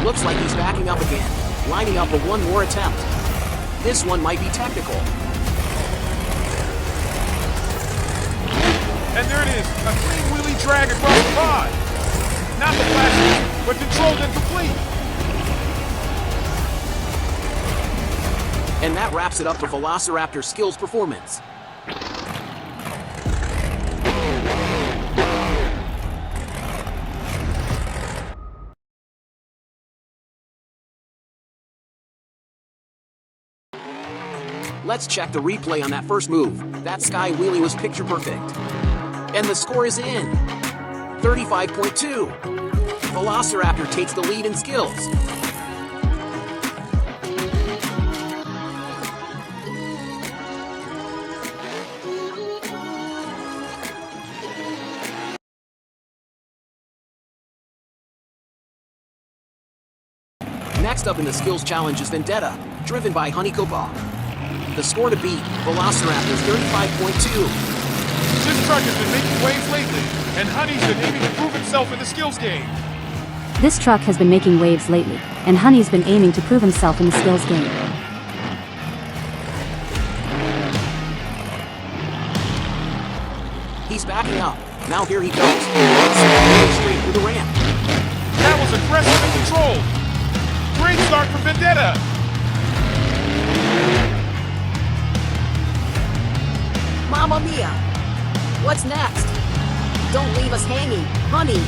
Speaker 1: Looks like he's backing up again, lining up for one more attempt. This one might be technical.
Speaker 2: And there it is, a clean wheelie drag across the pod. Not the flashy, but controlled and complete.
Speaker 1: And that wraps it up for Velociraptor Skills Performance. Let's check the replay on that first move. That sky wheelie was picture perfect. And the score is in. 35.2. Velociraptor takes the lead in skills. Next up in the skills challenge is Vendetta, driven by Honeycomb. The score to beat, Velociraptor is 35.2.
Speaker 2: This truck has been making waves lately, and Honey's been aiming to prove himself in the skills game.
Speaker 3: This truck has been making waves lately, and Honey's been aiming to prove himself in the skills game.
Speaker 1: He's backing up. Now here he goes. Straight through the ramp.
Speaker 2: That was aggressive and controlled. Great start for Vendetta.
Speaker 4: Mamma mia! What's next? Don't leave us hanging, honey!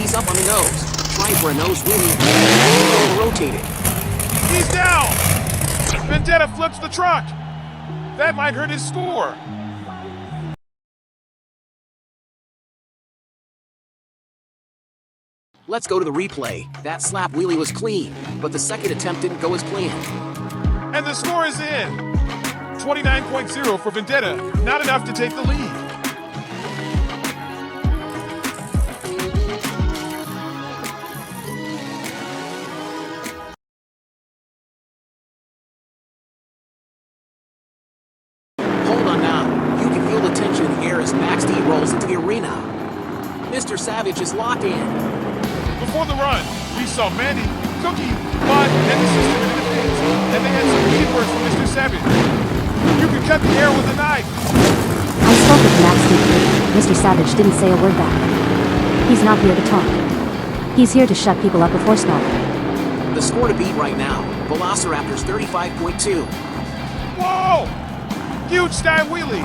Speaker 1: He's up on the nose, trying for a nose wheelie. Rotated.
Speaker 2: He's down! Vendetta flips the truck. That might hurt his score.
Speaker 1: Let's go to the replay. That slap wheelie was clean, but the second attempt didn't go as planned.
Speaker 2: And the score is in. 29.0 for Vendetta. Not enough to take the lead.
Speaker 1: Hold on now. You can feel the tension in the air as Max D rolls into the arena. Mr. Savage is locked in.
Speaker 2: Before the run, we saw Mandy, Cookie, Bud, and the sister in the pits, and they had some lead words from Mr. Savage. You can cut the air with a knife.
Speaker 3: I spoke with Max D. Mr. Savage didn't say a word back. He's not here to talk. He's here to shut people up with horsepower.
Speaker 1: The score to beat right now, Velociraptor's 35.2.
Speaker 2: Whoa! Huge sky wheelie.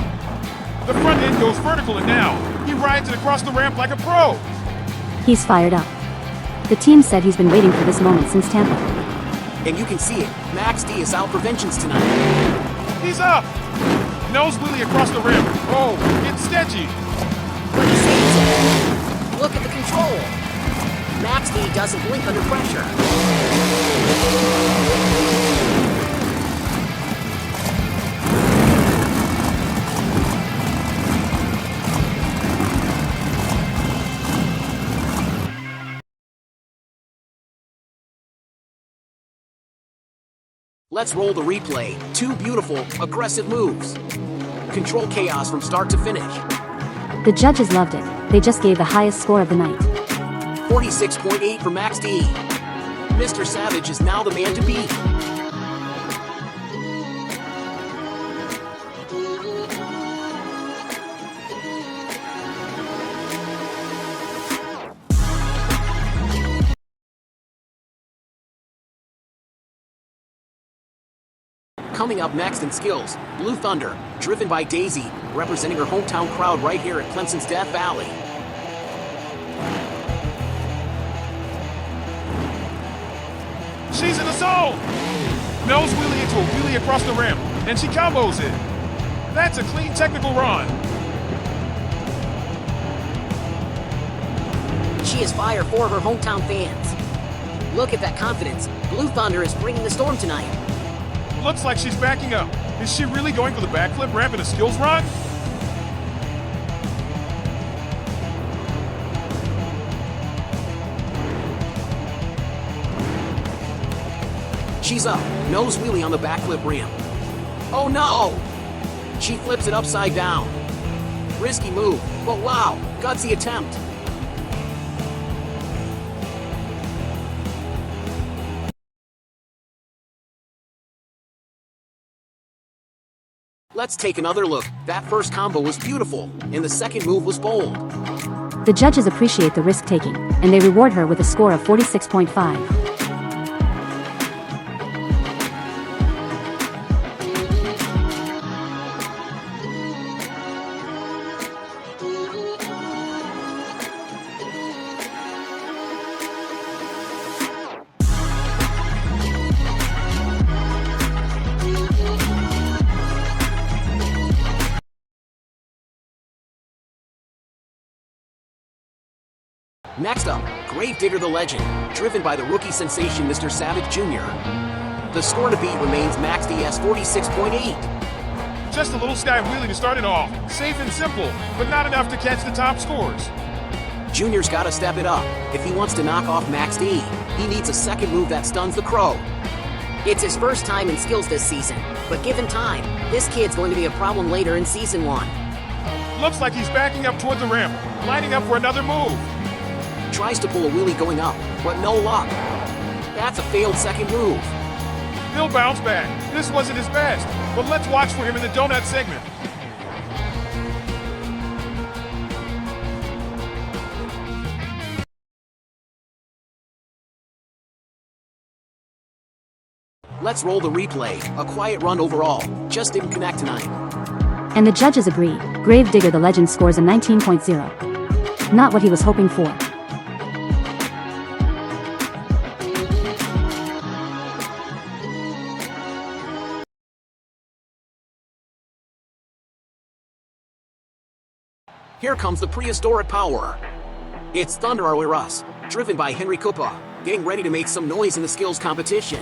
Speaker 2: The front end goes vertical, and now he rides it across the ramp like a pro.
Speaker 3: He's fired up. The team said he's been waiting for this moment since Tampa.
Speaker 1: And you can see it, Max D is out for vengeance tonight.
Speaker 2: He's up! Nose wheelie across the rim. Oh, it's sketchy.
Speaker 4: But he saves it. Look at the control. Max D doesn't blink under pressure.
Speaker 1: Let's roll the replay. Two beautiful, aggressive moves. Control chaos from start to finish.
Speaker 3: The judges loved it. They just gave the highest score of the night.
Speaker 1: 46.8 for Max D. Mr. Savage is now the man to beat. Coming up next in skills, Blue Thunder, driven by Daisy, representing her hometown crowd right here at Clemson's Death Valley.
Speaker 2: She's in the zone! Nose wheelie into a wheelie across the rim, and she combos it. That's a clean technical run.
Speaker 4: She is fire for her hometown fans. Look at that confidence. Blue Thunder is bringing the storm tonight.
Speaker 2: Looks like she's backing up. Is she really going for the backflip ramp in a skills run?
Speaker 1: She's up, nose wheelie on the backflip ramp. Oh no! She flips it upside down. Risky move, but wow, gutsy attempt. Let's take another look. That first combo was beautiful, and the second move was bold.
Speaker 3: The judges appreciate the risk-taking, and they reward her with a score of 46.5.
Speaker 1: Next up, Gravedigger the Legend, driven by the rookie sensation Mr. Savage Jr. The score to beat remains Max DS 46.8.
Speaker 2: Just a little sky wheelie to start it off. Safe and simple, but not enough to catch the top scores.
Speaker 1: Junior's gotta step it up. If he wants to knock off Max D, he needs a second move that stuns the Crow.
Speaker 4: It's his first time in skills this season, but given time, this kid's going to be a problem later in Season 1.
Speaker 2: Looks like he's backing up toward the ramp, lining up for another move.
Speaker 1: Tries to pull a wheelie going up, but no luck. That's a failed second move.
Speaker 2: He'll bounce back. This wasn't his best, but let's watch for him in the donut segment.
Speaker 1: Let's roll the replay. A quiet run overall. Just didn't connect tonight.
Speaker 3: And the judges agree. Gravedigger the Legend scores a 19.0. Not what he was hoping for.
Speaker 1: Here comes the prehistoric power. It's Thunder or Us, driven by Henry Koopa, getting ready to make some noise in the skills competition.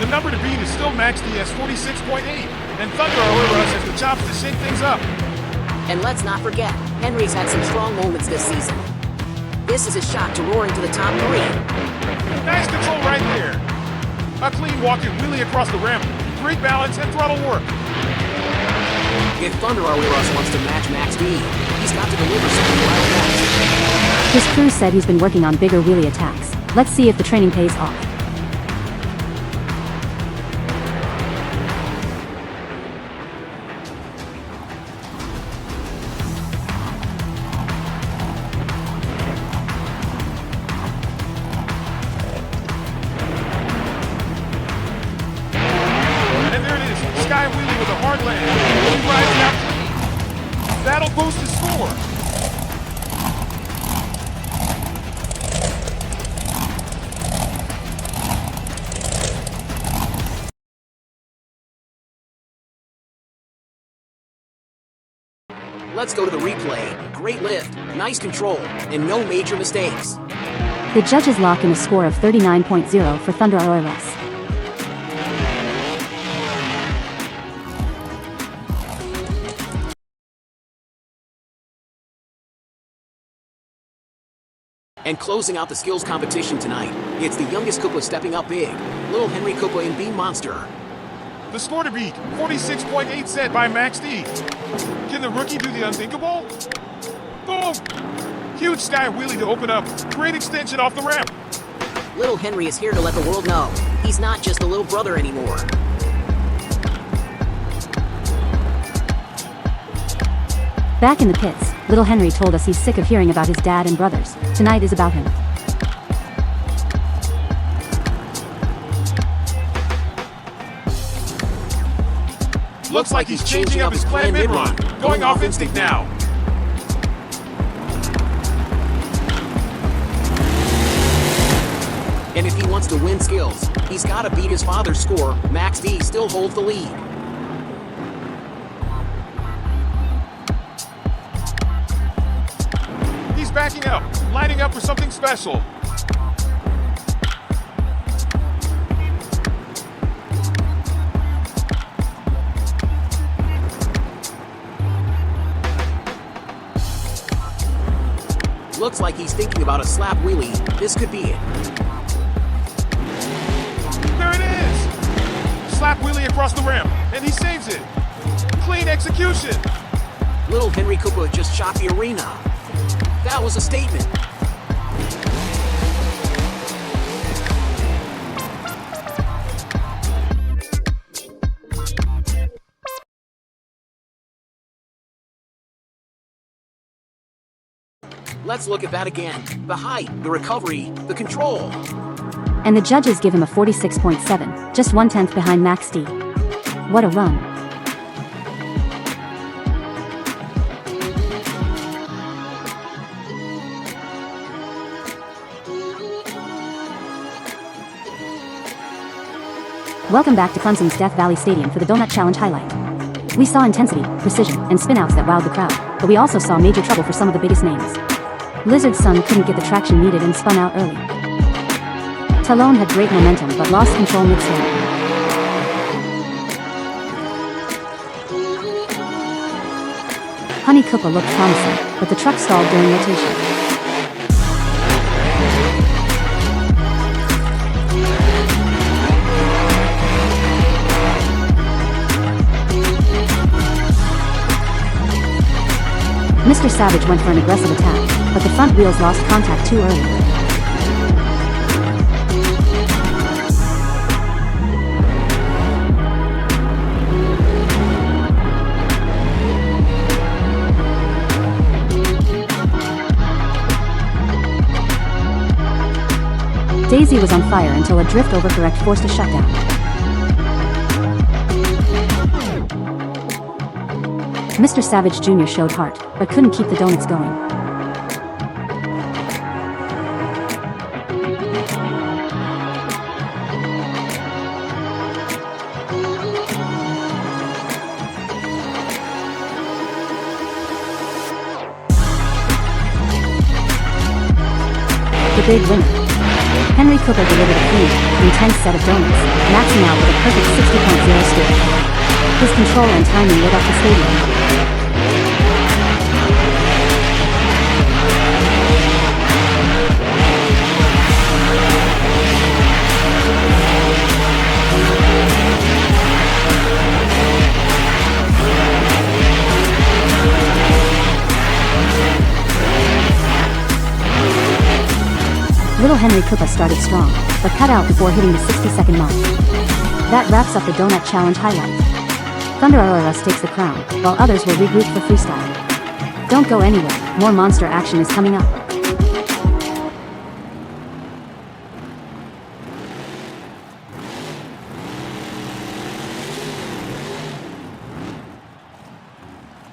Speaker 2: The number to beat is still Max DS 46.8, and Thunder or Us has the chops to shake things up.
Speaker 4: And let's not forget, Henry's had some strong moments this season. This is his shot to roar into the top 3.
Speaker 2: Nice control right there. A clean walking wheelie across the ramp. Great balance and throttle work.
Speaker 1: If Thunder or Us wants to match Max D, he's got to deliver something wild next.
Speaker 3: His crew said he's been working on bigger wheelie attacks. Let's see if the training pays off.
Speaker 2: Sky wheelie with a hard land. He rides out clean. That'll boost his score.
Speaker 1: Let's go to the replay. Great lift, nice control, and no major mistakes.
Speaker 3: The judges lock in a score of 39.0 for Thunder or Us.
Speaker 1: And closing out the skills competition tonight, it's the youngest Koopa stepping up big, little Henry Koopa in Beam Monster.
Speaker 2: The score to beat, 46.8 set by Max D. Can the rookie do the unthinkable? Boom! Huge sky wheelie to open up. Great extension off the ramp.
Speaker 4: Little Henry is here to let the world know he's not just a little brother anymore.
Speaker 3: Back in the pits, little Henry told us he's sick of hearing about his dad and brothers. Tonight is about him.
Speaker 2: Looks like he's changing up his plan mid-run. Going off instinct now.
Speaker 1: And if he wants to win skills, he's got to beat his father's score. Max D still holds the lead.
Speaker 2: He's backing up, lining up for something special.
Speaker 1: Looks like he's thinking about a slap wheelie. This could be it.
Speaker 2: There it is! Slap wheelie across the ramp, and he saves it. Clean execution.
Speaker 1: Little Henry Koopa just shot the arena. That was a statement. Let's look at that again. The height, the recovery, the control.
Speaker 3: And the judges give him a 46.7, just 1/10 behind Max D. What a run. Welcome back to Clemson's Death Valley Stadium for the Donut Challenge highlight. We saw intensity, precision, and spin-outs that wowed the crowd, but we also saw major trouble for some of the biggest names. Lizard's son couldn't get the traction needed and spun out early. Talon had great momentum but lost control mid-swing. Honey Koopa looked promising, but the truck stalled during rotation. Mr. Savage went for an aggressive attack, but the front wheels lost contact too early. Daisy was on fire until a drift overcorrect forced a shutdown. Mr. Savage Jr. showed heart, but couldn't keep the donuts going. The big winner. Henry Cooper delivered a clean, intense set of donuts, maxing out with a perfect 60.0 score. His control and timing lit up the stadium. Little Henry Koopa started strong, but cut out before hitting the 60-second mark. That wraps up the Donut Challenge highlight. Thunder RRS takes the crown, while others will regroup for freestyle. Don't go anywhere, more monster action is coming up.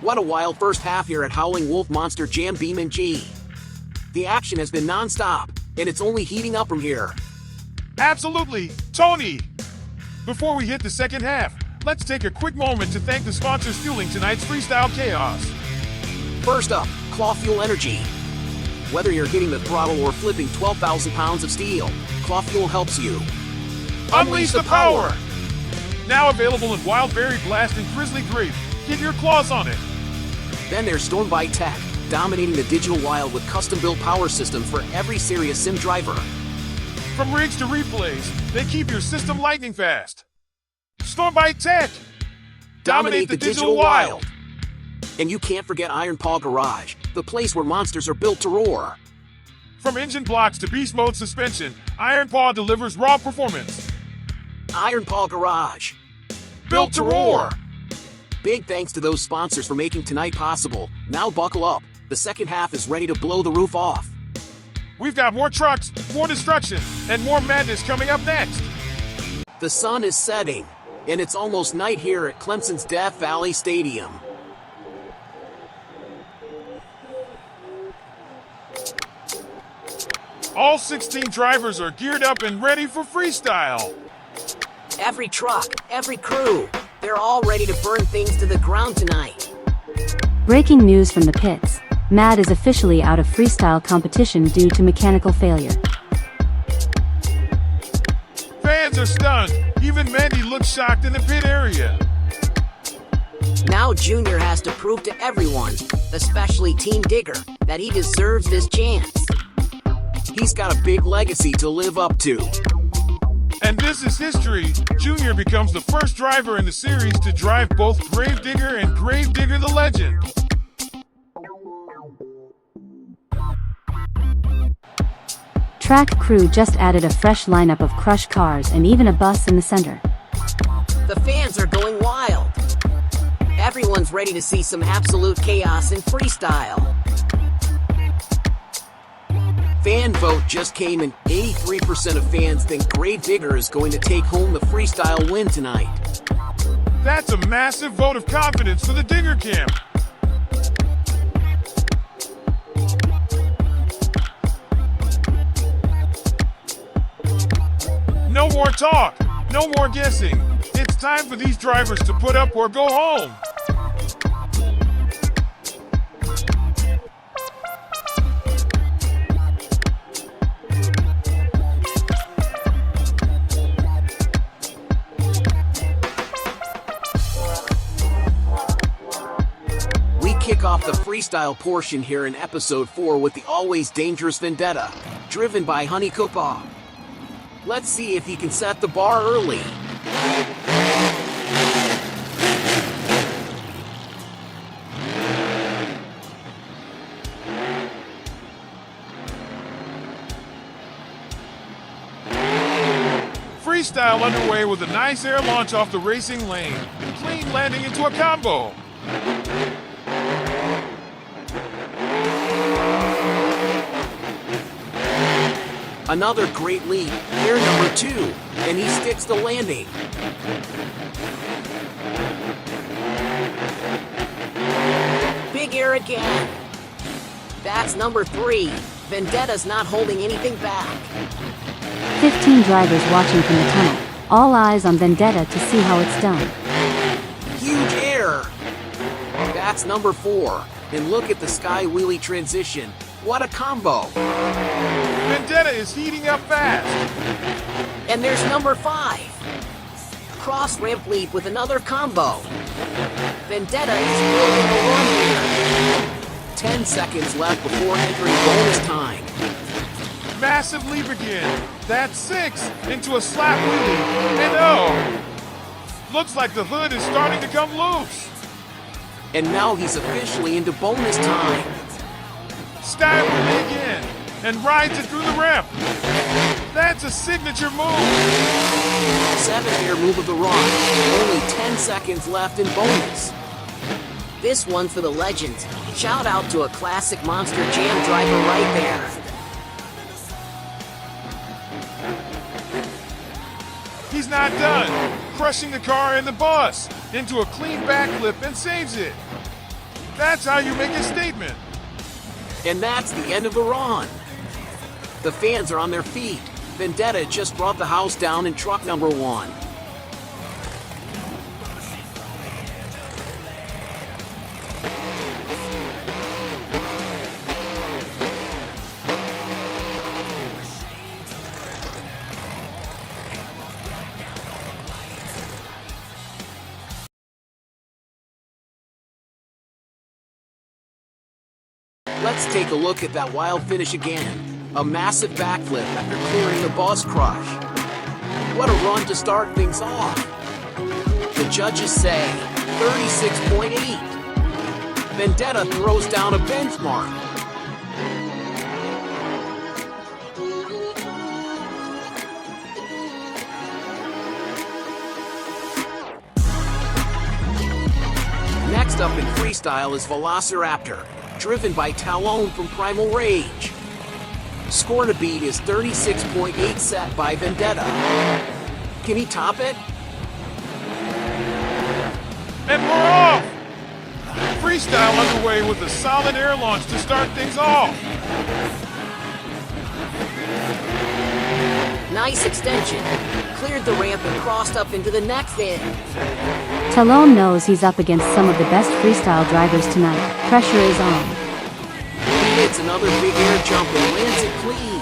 Speaker 1: What a wild first half here at Howling Wolf Monster Jam BeamNG. The action has been non-stop, and it's only heating up from here.
Speaker 2: Absolutely, Tony! Before we hit the second half, let's take a quick moment to thank the sponsors fueling tonight's freestyle chaos.
Speaker 1: First up, Claw Fuel Energy. Whether you're hitting the throttle or flipping 12,000 pounds of steel, Claw Fuel helps you.
Speaker 2: Unleash the power! Now available in Wild Berry Blast and Grizzly Grape. Get your claws on it.
Speaker 1: Then there's Stormbite Tech, dominating the digital wild with custom-built power systems for every serious sim driver.
Speaker 2: From rigs to replays, they keep your system lightning fast. Stormbite Tech! Dominate the digital wild!
Speaker 1: And you can't forget Iron Paw Garage, the place where monsters are built to roar.
Speaker 2: From engine blocks to beast mode suspension, Iron Paw delivers raw performance.
Speaker 1: Iron Paw Garage.
Speaker 2: Built to roar!
Speaker 1: Big thanks to those sponsors for making tonight possible. Now buckle up, the second half is ready to blow the roof off.
Speaker 2: We've got more trucks, more destruction, and more madness coming up next.
Speaker 1: The sun is setting, and it's almost night here at Clemson's Death Valley Stadium.
Speaker 2: All 16 drivers are geared up and ready for freestyle.
Speaker 4: Every truck, every crew, they're all ready to burn things to the ground tonight.
Speaker 3: Breaking news from the pits. Mad is officially out of freestyle competition due to mechanical failure.
Speaker 2: Fans are stunned. Even Mandy looks shocked in the pit area.
Speaker 4: Now Junior has to prove to everyone, especially Team Digger, that he deserves this chance.
Speaker 1: He's got a big legacy to live up to.
Speaker 2: And this is history. Junior becomes the first driver in the series to drive both Gravedigger and Gravedigger the Legend.
Speaker 3: Track crew just added a fresh lineup of crush cars and even a bus in the center.
Speaker 4: The fans are going wild. Everyone's ready to see some absolute chaos in freestyle.
Speaker 1: Fan vote just came in. 83% of fans think Gravedigger is going to take home the freestyle win tonight.
Speaker 2: That's a massive vote of confidence for the Digger camp. No more talk. No more guessing. It's time for these drivers to put up or go home.
Speaker 1: We kick off the freestyle portion here in episode 4 with the always dangerous Vendetta, driven by Honeycomb. Let's see if he can set the bar early.
Speaker 2: Freestyle underway with a nice air launch off the racing lane. Clean landing into a combo.
Speaker 1: Another great lead, air number 2, and he sticks the landing.
Speaker 4: Big air again. That's number 3. Vendetta's not holding anything back.
Speaker 3: 15 drivers watching from the tunnel. All eyes on Vendetta to see how it's done.
Speaker 1: Huge air. That's number 4, and look at the sky wheelie transition. What a combo.
Speaker 2: Vendetta is heating up fast.
Speaker 4: And there's number 5. Cross ramp leap with another combo. Vendetta is building a run here.
Speaker 1: 10 seconds left before entering bonus time.
Speaker 2: Massive leap again. That's 6 into a slap wheelie. And oh, looks like the hood is starting to come loose.
Speaker 1: And now he's officially into bonus time.
Speaker 2: Sky wheelie again and rides it through the ramp. That's a signature move.
Speaker 1: 7th air move of the run. Only 10 seconds left in bonus.
Speaker 4: This one for the legends. Shout out to a classic Monster Jam driver right there.
Speaker 2: He's not done. Crushing the car and the bus into a clean backflip and saves it. That's how you make a statement.
Speaker 1: And that's the end of the run. The fans are on their feet. Vendetta just brought the house down in truck number 1. Let's take a look at that wild finish again. A massive backflip after clearing the boss crush. What a run to start things off. The judges say 36.8. Vendetta throws down a benchmark. Next up in freestyle is Velociraptor, driven by Talon from Primal Rage. Score to beat is 36.8 set by Vendetta. Can he top it?
Speaker 2: And we're off! Freestyle underway with a solid air launch to start things off.
Speaker 4: Nice extension. Cleared the ramp and crossed up into the next end.
Speaker 3: Talon knows he's up against some of the best freestyle drivers tonight. Pressure is on.
Speaker 1: He hits another big air jump and lands it clean.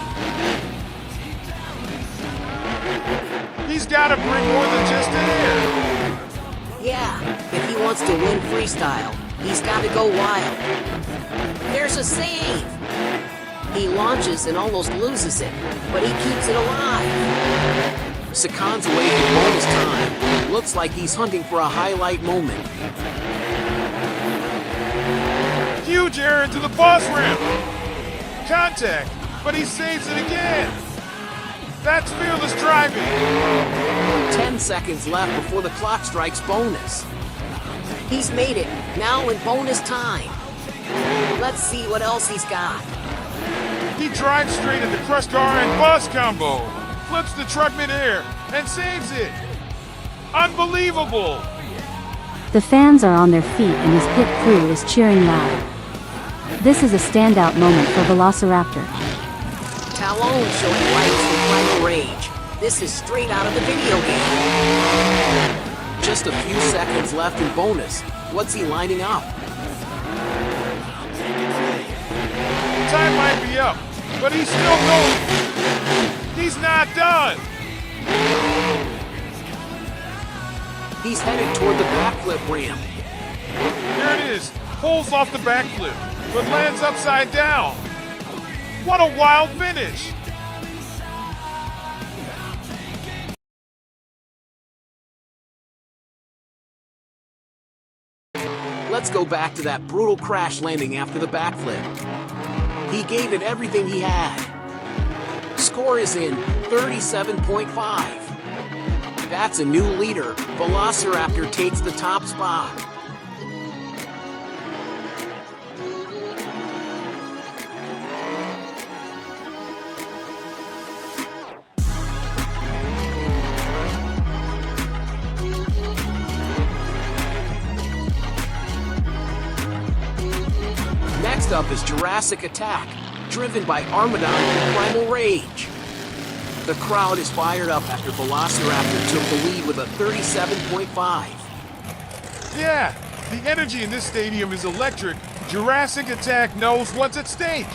Speaker 2: He's got to bring more than just air.
Speaker 4: Yeah, if he wants to win freestyle, he's got to go wild. There's a save. He launches and almost loses it, but he keeps it alive.
Speaker 1: Sakan's away from bonus time. Looks like he's hunting for a highlight moment.
Speaker 2: Huge air into the boss ramp. Contact, but he saves it again. That's fearless driving.
Speaker 1: 10 seconds left before the clock strikes bonus.
Speaker 4: He's made it, now in bonus time. Let's see what else he's got.
Speaker 2: He drives straight into crush car and bus combo. Flips the truck midair and saves it. Unbelievable.
Speaker 3: The fans are on their feet and his pit crew is cheering loud. This is a standout moment for Velociraptor.
Speaker 4: Talon showing lights from Primal Rage. This is straight out of the video game.
Speaker 1: Just a few seconds left in bonus. What's he lining up?
Speaker 2: Time might be up, but he's still going. He's not done.
Speaker 1: He's headed toward the backflip ramp.
Speaker 2: There it is. Pulls off the backflip, but lands upside down. What a wild finish.
Speaker 1: Let's go back to that brutal crash landing after the backflip. He gave it everything he had. Score is in 37.5. That's a new leader. Velociraptor takes the top spot. Next up is Jurassic Attack, driven by Armadon and Primal Rage. The crowd is fired up after Velociraptor took the lead with a 37.5.
Speaker 2: Yeah, the energy in this stadium is electric. Jurassic Attack knows what's at stake.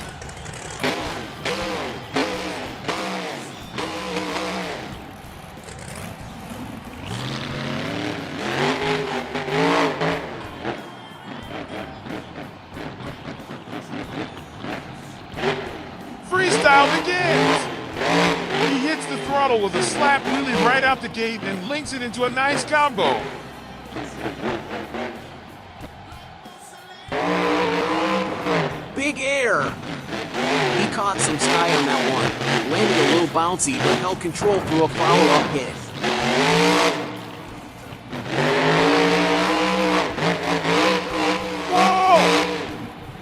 Speaker 2: Freestyle begins! He hits the throttle with a slap wheelie right out the gate and links it into a nice combo.
Speaker 1: Big air! He caught some sky on that one, landed a little bouncy but held control through a follow-up hit.
Speaker 2: Whoa!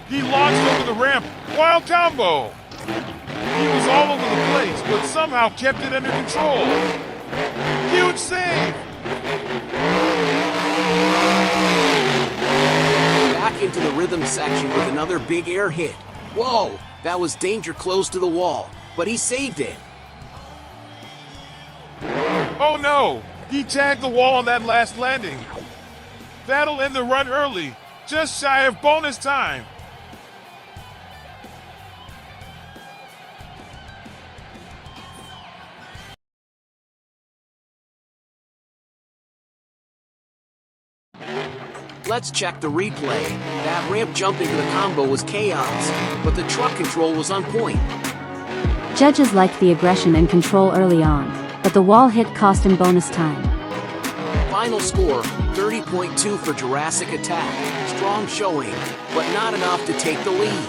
Speaker 2: He launched over the ramp. Wild combo! He was all over the place, but somehow kept it under control. Huge save!
Speaker 1: Back into the rhythm section with another big air hit. Whoa, that was danger close to the wall, but he saved it.
Speaker 2: Oh no! He tagged the wall on that last landing. That'll end the run early, just shy of bonus time.
Speaker 1: Let's check the replay. That ramp jump into the combo was chaos, but the truck control was on point.
Speaker 3: Judges liked the aggression and control early on, but the wall hit cost him bonus time.
Speaker 1: Final score, 30.2 for Jurassic Attack. Strong showing, but not enough to take the lead.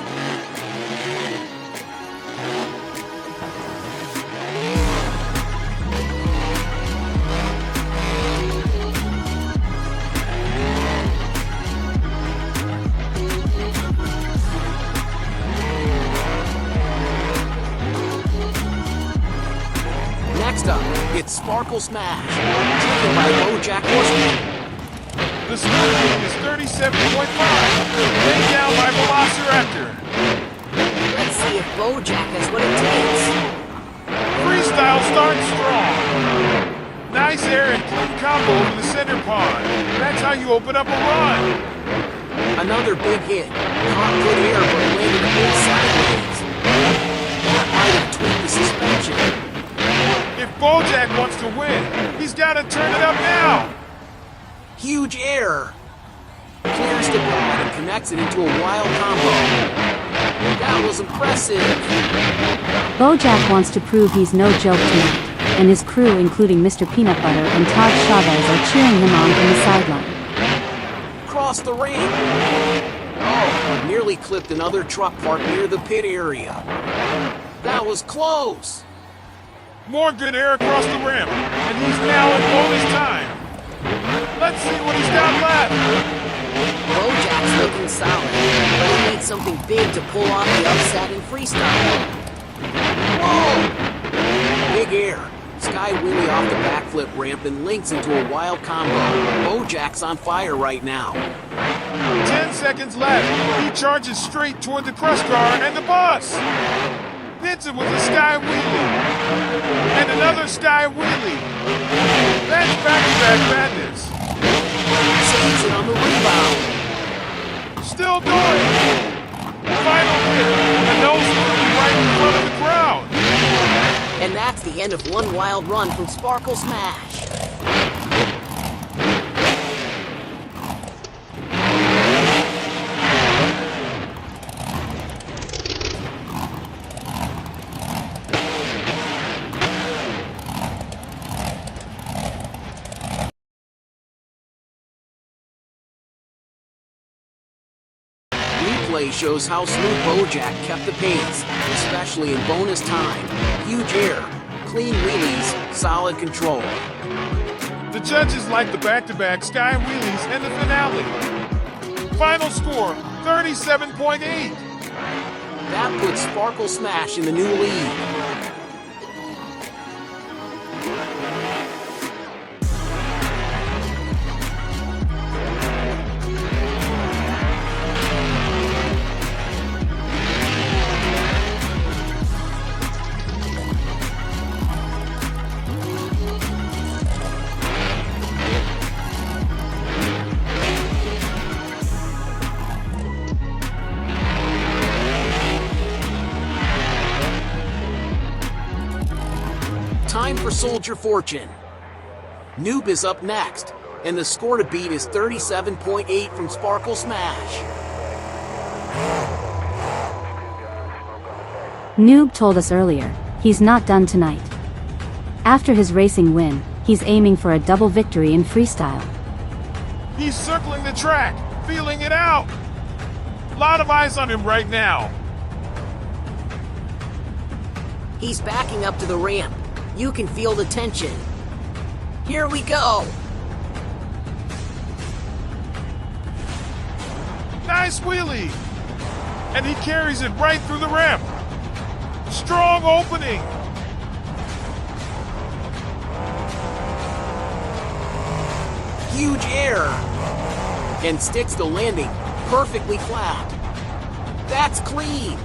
Speaker 1: Next up, it's Sparkle Smash, driven by Bojack Horseman.
Speaker 2: The speed is 37.5, laid down by Velociraptor.
Speaker 4: Let's see if Bojack has what it takes.
Speaker 2: Freestyle starts strong. Nice air and clean combo over the center pond. That's how you open up a run.
Speaker 1: Another big hit. Caught good air but landed a bit sideways. That might have tweaked the suspension.
Speaker 2: If Bojack wants to win, he's got to turn it up now.
Speaker 1: Huge air. Clears the pad and connects it into a wild combo. That was impressive.
Speaker 3: Bojack wants to prove he's no joke tonight, and his crew including Mr. Peanut Butter and Todd Chavez are cheering him on from the sideline.
Speaker 1: Cross the ramp. Oh, nearly clipped another truck parked near the pit area. That was close.
Speaker 2: More good air across the rim, and he's now in bonus time. Let's see what he's got left.
Speaker 4: Bojack's looking solid, but he needs something big to pull off the upset in freestyle.
Speaker 1: Whoa! Big air. Sky wheelie off the backflip ramp and links into a wild combo. Bojack's on fire right now.
Speaker 2: 10 seconds left. He charges straight toward the crush car and the bus. Hits it with a sky wheelie. And another sky wheelie. That's back-to-back madness.
Speaker 1: Saves it on the rebound.
Speaker 2: Still doing it. Final hit. A nose wheelie right in front of the crowd.
Speaker 4: And that's the end of one wild run from Sparkle Smash.
Speaker 1: Replay shows how smooth Bojack kept the pace, especially in bonus time. Huge air, clean wheelies, solid control.
Speaker 2: The judges like the back-to-back sky wheelies and the finale. Final score, 37.8.
Speaker 1: That puts Sparkle Smash in the new lead. Time for Soldier Fortune. Noob is up next, and the score to beat is 37.8 from Sparkle Smash.
Speaker 3: Noob told us earlier, he's not done tonight. After his racing win, he's aiming for a double victory in freestyle.
Speaker 2: He's circling the track, feeling it out. A lot of eyes on him right now.
Speaker 4: He's backing up to the ramp. You can feel the tension. Here we go.
Speaker 2: Nice wheelie. And he carries it right through the ramp. Strong opening.
Speaker 1: Huge air. And sticks the landing perfectly flat. That's clean.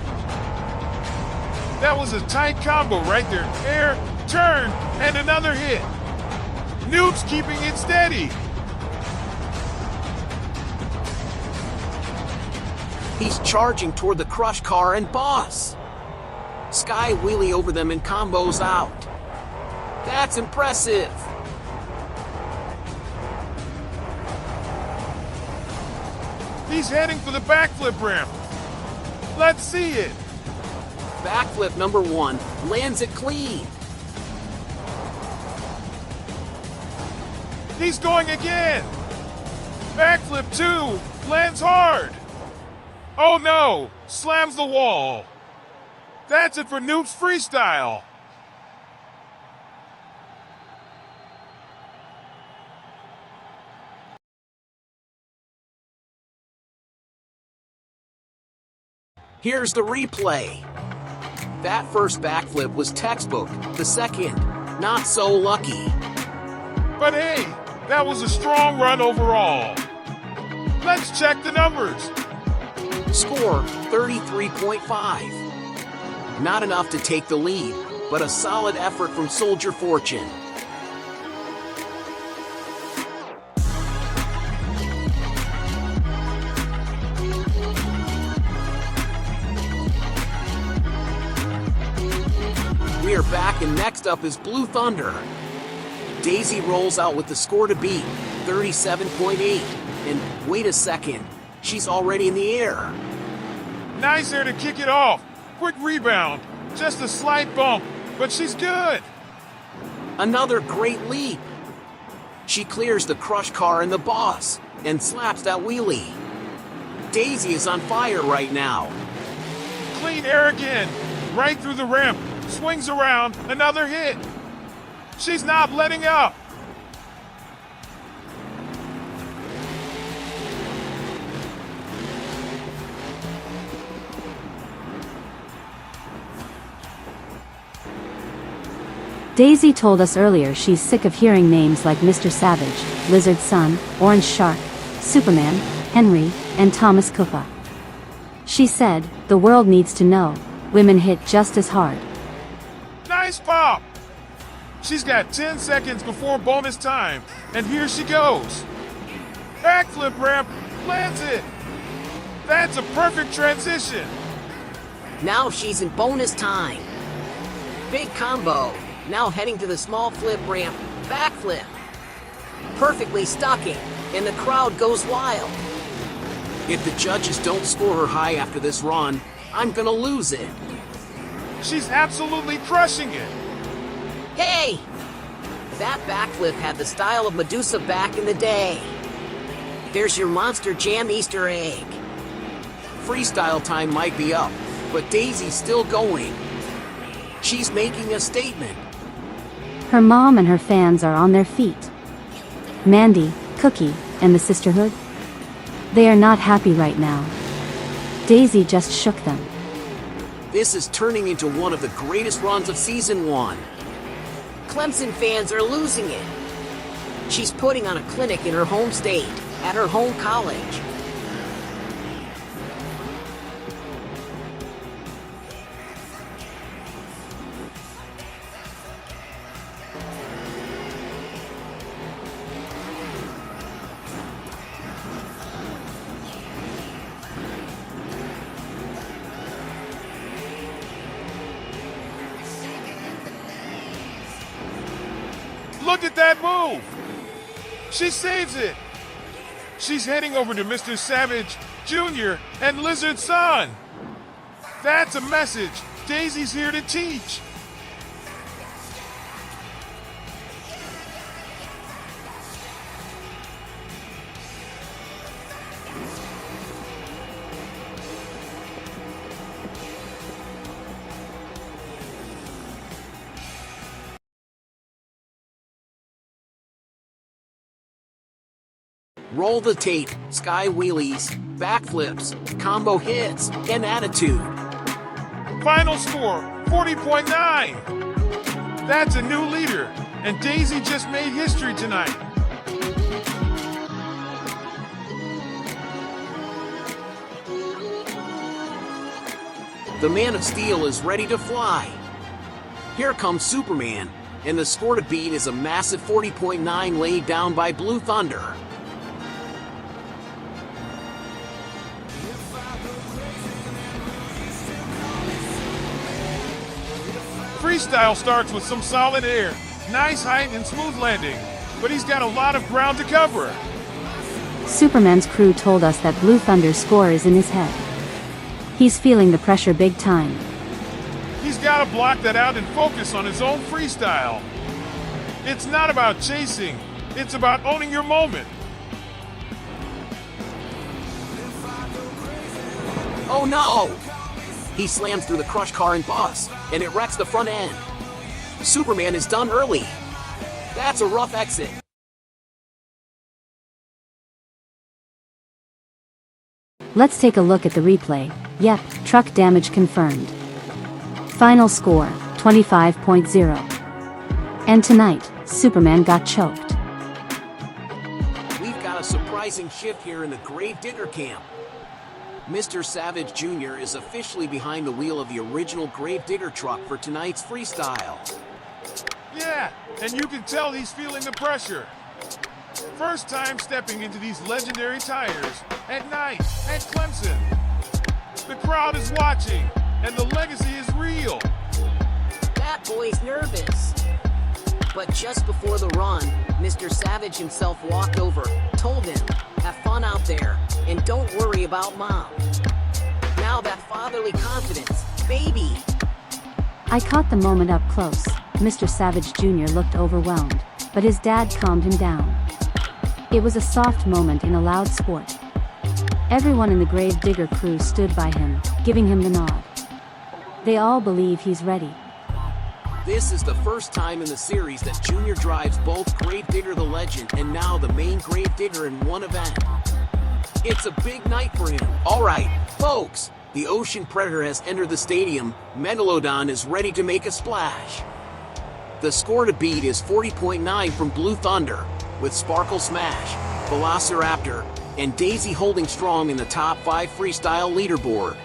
Speaker 2: That was a tight combo right there. Air, turn, and another hit. Noob's keeping it steady.
Speaker 1: He's charging toward the crush car and boss. Sky wheelie over them and combos out. That's impressive.
Speaker 2: He's heading for the backflip ramp. Let's see it.
Speaker 1: Backflip number 1 lands it clean.
Speaker 2: He's going again. Backflip 2 lands hard. Oh no, slams the wall. That's it for Noob's Freestyle.
Speaker 1: Here's the replay. That first backflip was textbook, the second, not so lucky.
Speaker 2: But hey, that was a strong run overall. Let's check the numbers.
Speaker 1: Score, 33.5. Not enough to take the lead, but a solid effort from Soldier Fortune. We are back, and next up is Blue Thunder. Daisy rolls out with the score to beat, 37.8. And wait a second, she's already in the air.
Speaker 2: Nice air to kick it off. Quick rebound. Just a slight bump, but she's good.
Speaker 1: Another great leap. She clears the crush car and the boss, and slaps that wheelie. Daisy is on fire right now.
Speaker 2: Clean air again. Right through the ramp. Swings around. Another hit. She's not letting up.
Speaker 3: Daisy told us earlier she's sick of hearing names like Mr. Savage, Lizard Son, Orange Shark, Superman, Henry, and Thomas Koopa. She said, the world needs to know, women hit just as hard.
Speaker 2: Nice pop! She's got 10 seconds before bonus time, and here she goes. Backflip ramp, lands it! That's a perfect transition!
Speaker 4: Now she's in bonus time. Big combo. Now heading to the small flip ramp, backflip. Perfectly stucking, and the crowd goes wild.
Speaker 1: If the judges don't score her high after this run, I'm gonna lose it.
Speaker 2: She's absolutely crushing it!
Speaker 4: Hey! That backflip had the style of Medusa back in the day. There's your Monster Jam Easter egg.
Speaker 1: Freestyle time might be up, but Daisy's still going. She's making a statement.
Speaker 3: Her mom and her fans are on their feet. Mandy, Cookie, and the sisterhood? They are not happy right now. Daisy just shook them.
Speaker 1: This is turning into one of the greatest runs of Season 1.
Speaker 4: Clemson fans are losing it. She's putting on a clinic in her home state, at her home college.
Speaker 2: Look at that move! She saves it! She's heading over to Mr. Savage Jr. and Lizard's son! That's a message! Daisy's here to teach!
Speaker 1: Roll the tape, sky wheelies, backflips, combo hits, and attitude.
Speaker 2: Final score, 40.9! That's a new leader, and Daisy just made history tonight.
Speaker 1: The Man of Steel is ready to fly. Here comes Superman, and the score to beat is a massive 40.9 laid down by Blue Thunder.
Speaker 2: Freestyle starts with some solid air, nice height and smooth landing, but he's got a lot of ground to cover.
Speaker 3: Superman's crew told us that Blue Thunder's score is in his head. He's feeling the pressure big time.
Speaker 2: He's got to block that out and focus on his own freestyle. It's not about chasing, it's about owning your moment.
Speaker 1: Oh no! He slams through the crush car and bus, and it wrecks the front end. Superman is done early. That's a rough exit.
Speaker 3: Let's take a look at the replay. Yep, truck damage confirmed. Final score, 25.0. And tonight, Superman got choked.
Speaker 1: We've got a surprising shift here in the Grave Digger camp. Mr. Savage Jr. is officially behind the wheel of the original Grave Digger truck for tonight's freestyle.
Speaker 2: Yeah, and you can tell he's feeling the pressure. First time stepping into these legendary tires at night at Clemson. The crowd is watching, and the legacy is real.
Speaker 4: That boy's nervous. But just before the run, Mr. Savage himself walked over, told him, "Have fun out there, and don't worry about Mom." Now that fatherly confidence, baby.
Speaker 3: I caught the moment up close. Mr. Savage Jr. looked overwhelmed, but his dad calmed him down. It was a soft moment in a loud sport. Everyone in the Grave Digger crew stood by him, giving him the nod. They all believe he's ready.
Speaker 1: This is the first time in the series that Junior drives both Grave Digger the Legend and now the main Grave Digger in one event. It's a big night for him. Alright, folks, the Ocean Predator has entered the stadium. Megalodon is ready to make a splash. The score to beat is 40.9 from Blue Thunder, with Sparkle Smash, Velociraptor, and Daisy holding strong in the top 5 freestyle leaderboard.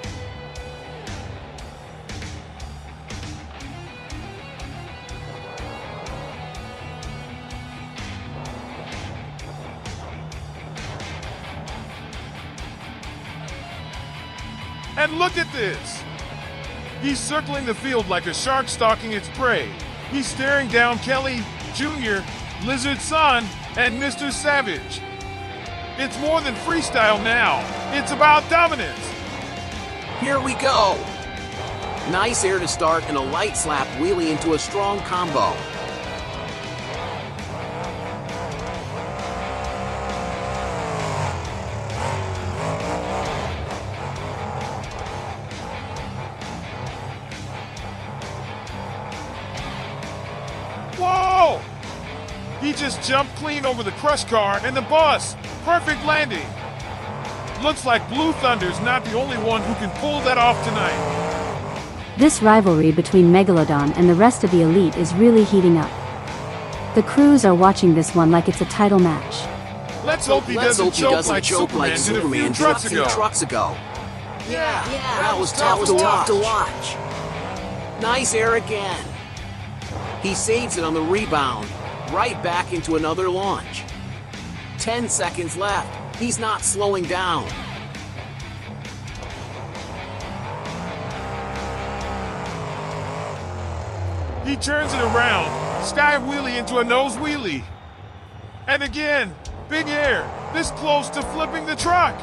Speaker 2: And look at this! He's circling the field like a shark stalking its prey. He's staring down Kelly, Jr., Lizard Son, and Mr. Savage. It's more than freestyle now. It's about dominance.
Speaker 1: Here we go! Nice air to start and a light slap wheelie into a strong combo.
Speaker 2: Whoa! He just jumped clean over the crush car and the bus. Perfect landing. Looks like Blue Thunder's not the only one who can pull that off tonight.
Speaker 3: This rivalry between Megalodon and the rest of the elite is really heating up. The crews are watching this one like it's a title match.
Speaker 2: Let's hope he doesn't choke like Superman did a few trucks ago.
Speaker 1: Yeah, that was tough to watch. Nice air again. He saves it on the rebound, right back into another launch. 10 seconds left. He's not slowing down.
Speaker 2: He turns it around, sky wheelie into a nose wheelie. And again, big air, this close to flipping the truck.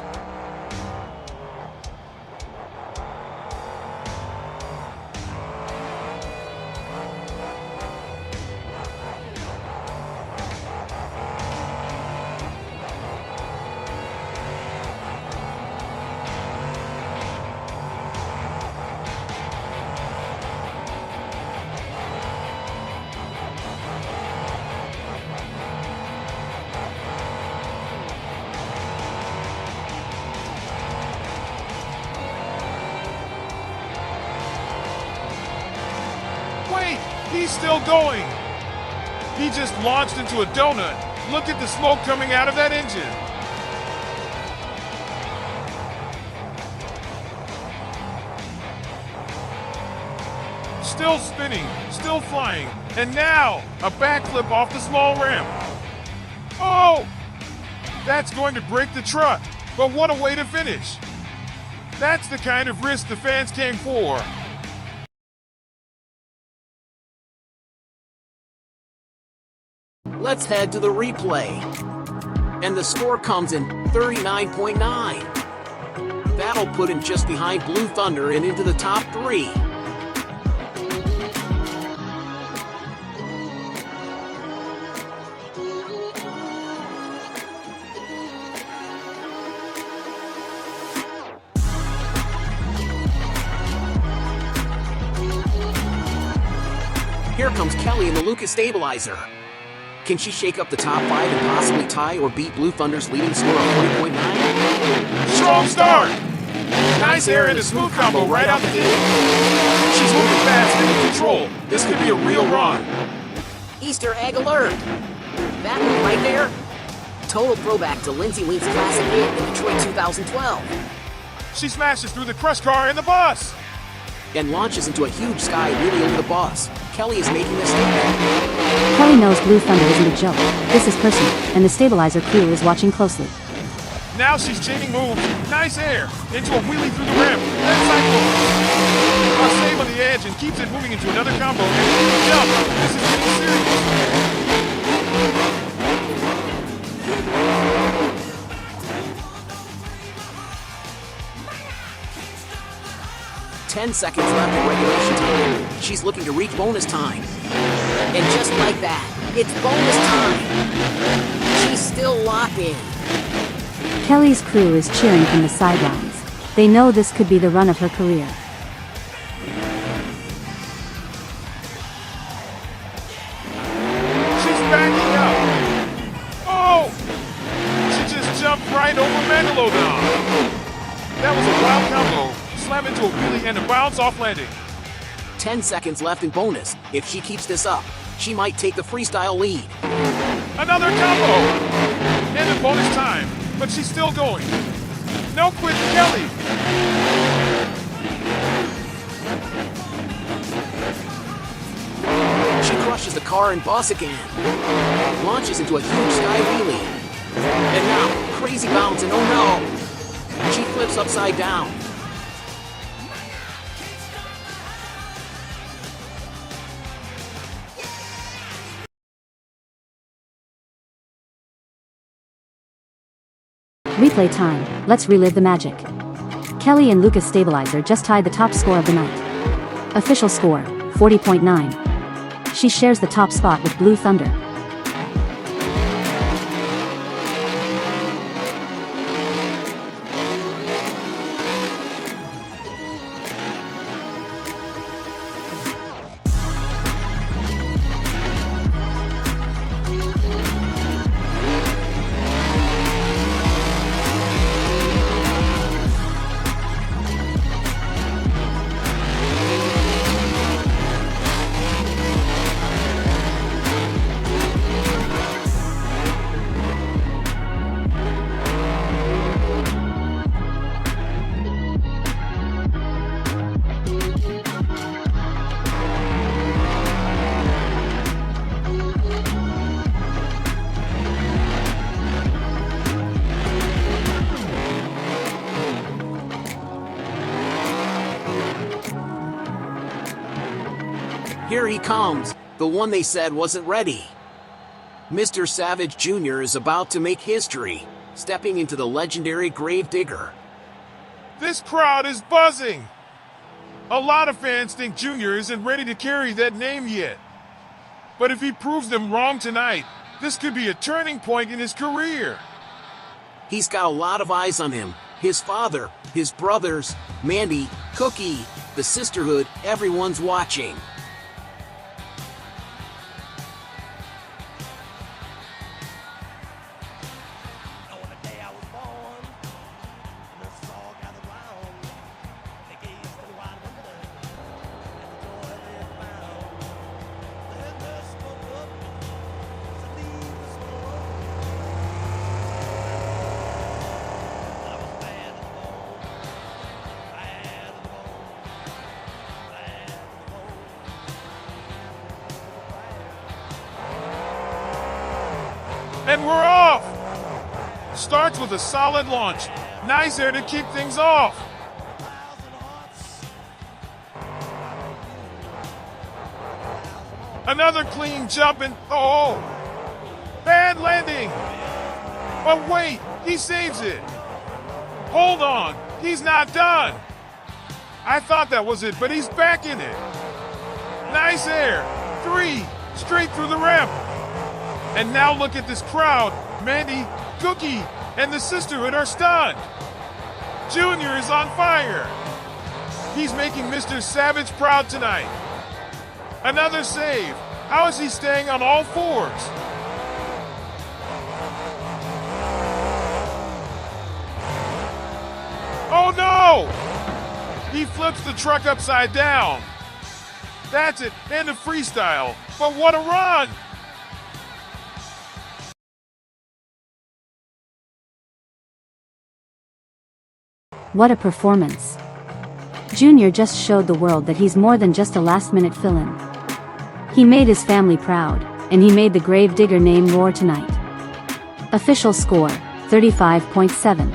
Speaker 2: Wait, he's still going. He just launched into a donut. Look at the smoke coming out of that engine. Still spinning, still flying, and now a backflip off the small ramp. Oh! That's going to break the truck, but what a way to finish. That's the kind of risk the fans came for.
Speaker 1: Let's head to the replay. And the score comes in 39.9. That'll put him just behind Blue Thunder and into the top 3. Here comes Kelly in the Lucas stabilizer. Can she shake up the top 5 and possibly tie or beat Blue Thunder's leading score of 40.9?
Speaker 2: Strong start! Nice air and a smooth combo right out the gate. She's moving fast and in control. This could be a real run.
Speaker 4: Easter egg alert! That one right there? Total throwback to Lindsay Week's classic hit in Detroit 2012.
Speaker 2: She smashes through the crush car and the bus.
Speaker 1: And launches into a huge sky wheelie over the bus. Kelly is making this statement.
Speaker 3: Kelly knows Blue Thunder isn't a joke. This is personal, and the stabilizer crew is watching closely.
Speaker 2: Now she's chaining moves. Nice air. Into a wheelie through the ramp. Then cycle. A save on the edge and keeps it moving into another combo. And jump. This is getting serious.
Speaker 1: 10 seconds left in regulation time. She's looking to reach bonus time.
Speaker 4: And just like that, it's bonus time. She's still locked in.
Speaker 3: Kelly's crew is cheering from the sidelines. They know this could be the run of her career.
Speaker 2: She's backing up. Oh! She just jumped right over Megalodon. That was a wild combo. Slam into a wheelie and a bounce off landing.
Speaker 1: 10 seconds left in bonus. If she keeps this up, she might take the freestyle lead.
Speaker 2: Another combo! And a bonus time, but she's still going. No quit, Kelly!
Speaker 1: She crushes the car and bus again. Launches into a huge sky wheelie. And now, crazy bounce and oh no! She flips upside down.
Speaker 3: Replay time, let's relive the magic. Kelly and Lucas Stabilizer just tied the top score of the night. Official score, 40.9. She shares the top spot with Blue Thunder.
Speaker 1: Here he comes, the one they said wasn't ready. Mr. Savage Jr. is about to make history, stepping into the legendary Gravedigger.
Speaker 2: This crowd is buzzing. A lot of fans think Junior isn't ready to carry that name yet. But if he proves them wrong tonight, this could be a turning point in his career.
Speaker 1: He's got a lot of eyes on him. His father, his brothers, Mandy, Cookie, the sisterhood, everyone's watching.
Speaker 2: And we're off! Starts with a solid launch. Nice air to kick things off. Another clean jump and oh! Bad landing! But wait, he saves it. Hold on, he's not done. I thought that was it, but he's back in it. Nice air. 3, straight through the ramp. And now look at this crowd. Mandy, Cookie, and the sisterhood are stunned. Junior is on fire. He's making Mr. Savage proud tonight. Another save. How is he staying on all fours? Oh no! He flips the truck upside down. That's it, end of freestyle. But what a run!
Speaker 3: What a performance. Junior just showed the world that he's more than just a last-minute fill-in. He made his family proud, and he made the Gravedigger name roar tonight. Official score, 35.7.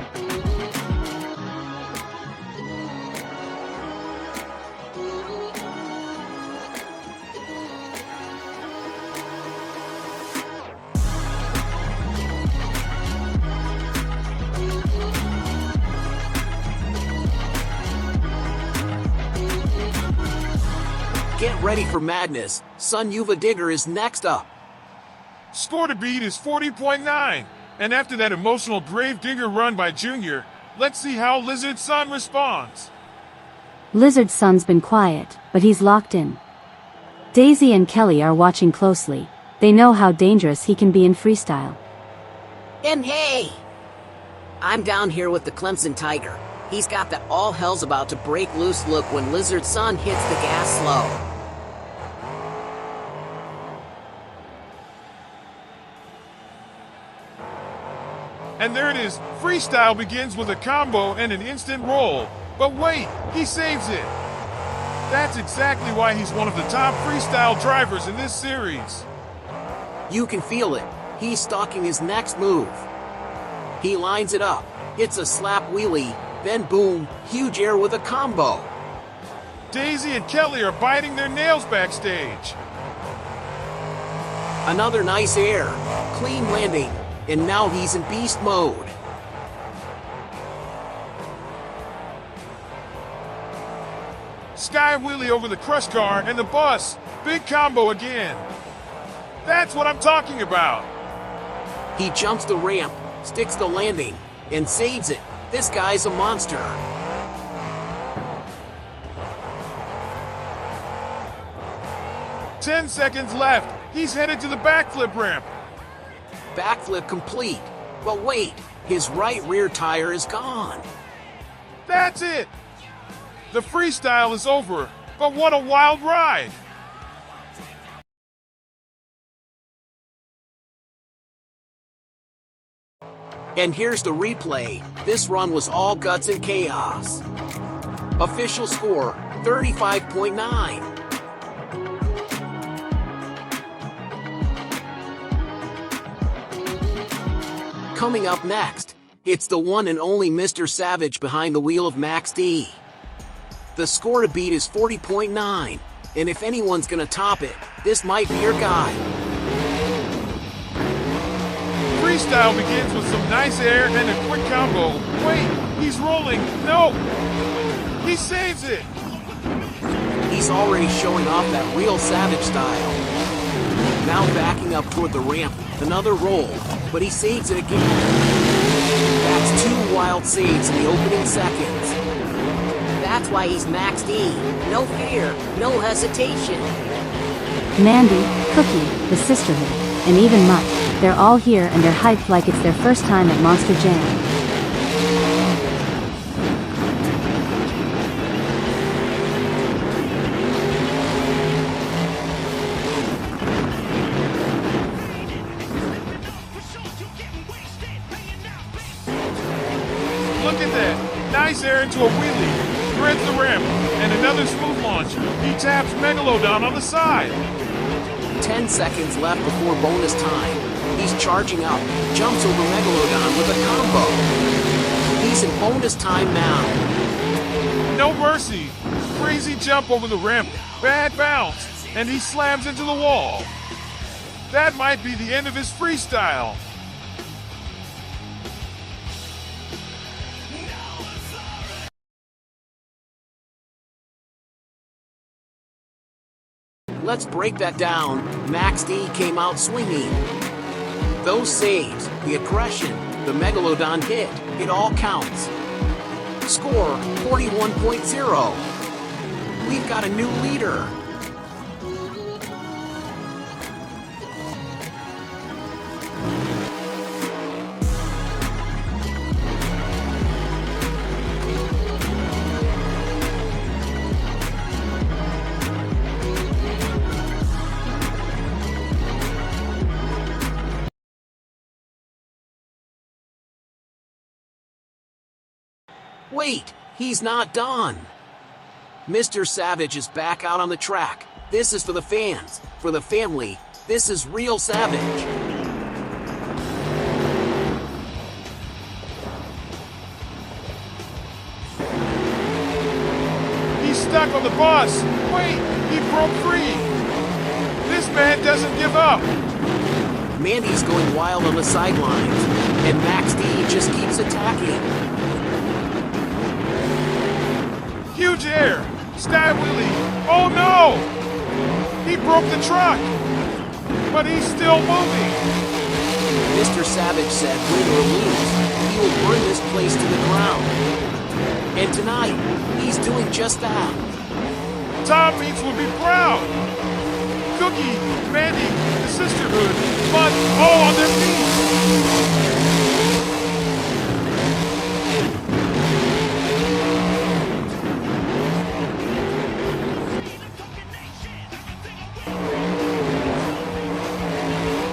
Speaker 1: Get ready for madness. Sun Yuva Digger is next up.
Speaker 2: Score to beat is 40.9. And after that emotional Gravedigger run by Junior, let's see how Lizard Sun responds.
Speaker 3: Lizard Sun's been quiet, but he's locked in. Daisy and Kelly are watching closely. They know how dangerous he can be in freestyle.
Speaker 4: And hey! I'm down here with the Clemson Tiger. He's got the all hell's about to break loose look when Lizard Sun hits the gas slow.
Speaker 2: And there it is. Freestyle begins with a combo and an instant roll. But wait, he saves it. That's exactly why he's one of the top freestyle drivers in this series.
Speaker 1: You can feel it. He's stalking his next move. He lines it up, hits a slap wheelie, then boom, huge air with a combo.
Speaker 2: Daisy and Kelly are biting their nails backstage.
Speaker 1: Another nice air, clean landing, and now he's in beast mode.
Speaker 2: Sky wheelie over the crush car and the bus. Big combo again. That's what I'm talking about.
Speaker 1: He jumps the ramp, sticks the landing, and saves it. This guy's a monster.
Speaker 2: 10 seconds left. He's headed to the backflip ramp.
Speaker 1: Backflip complete. But wait, his right rear tire is gone.
Speaker 2: That's it. The freestyle is over, but what a wild ride.
Speaker 1: And here's the replay. This run was all guts and chaos. Official score, 35.9. Coming up next, it's the one and only Mr. Savage behind the wheel of Max D. The score to beat is 40.9, and if anyone's gonna top it, this might be your guy.
Speaker 2: Freestyle begins with some nice air and a quick combo. Wait, he's rolling. No! He saves it!
Speaker 1: He's already showing off that real Savage style. Now backing up toward the ramp, another roll, but he saves it again. That's 2 wild saves in the opening seconds.
Speaker 4: That's why he's Max D. No fear, no hesitation.
Speaker 3: Mandy, Cookie, the Sisterhood, and even Mutt, they're all here and they're hyped like it's their first time at Monster Jam.
Speaker 2: Look at that. Nice air into a wheelie. Threads the ramp. And another smooth launch. He taps Megalodon on the side.
Speaker 1: 10 seconds left before bonus time. He's charging up, jumps over Megalodon with a combo. He's in bonus time now.
Speaker 2: No mercy. Crazy jump over the ramp. Bad bounce. And he slams into the wall. That might be the end of his freestyle.
Speaker 1: Let's break that down. Max D came out swinging. Those saves, the aggression, the Megalodon hit, it all counts. Score, 41.0. We've got a new leader. Wait, he's not done. Mr. Savage is back out on the track. This is for the fans, for the family. This is real Savage.
Speaker 2: He's stuck on the bus. Wait, he broke free. This man doesn't give up.
Speaker 1: Mandy's going wild on the sidelines, and Max D just keeps attacking.
Speaker 2: Huge air. Sky wheelie. Oh no! He broke the truck. But he's still moving.
Speaker 1: Mr. Savage said win or lose, he will burn this place to the ground. And tonight, he's doing just that.
Speaker 2: Tom Meats would be proud. Cookie, Mandy, the Sisterhood, but all on their feet.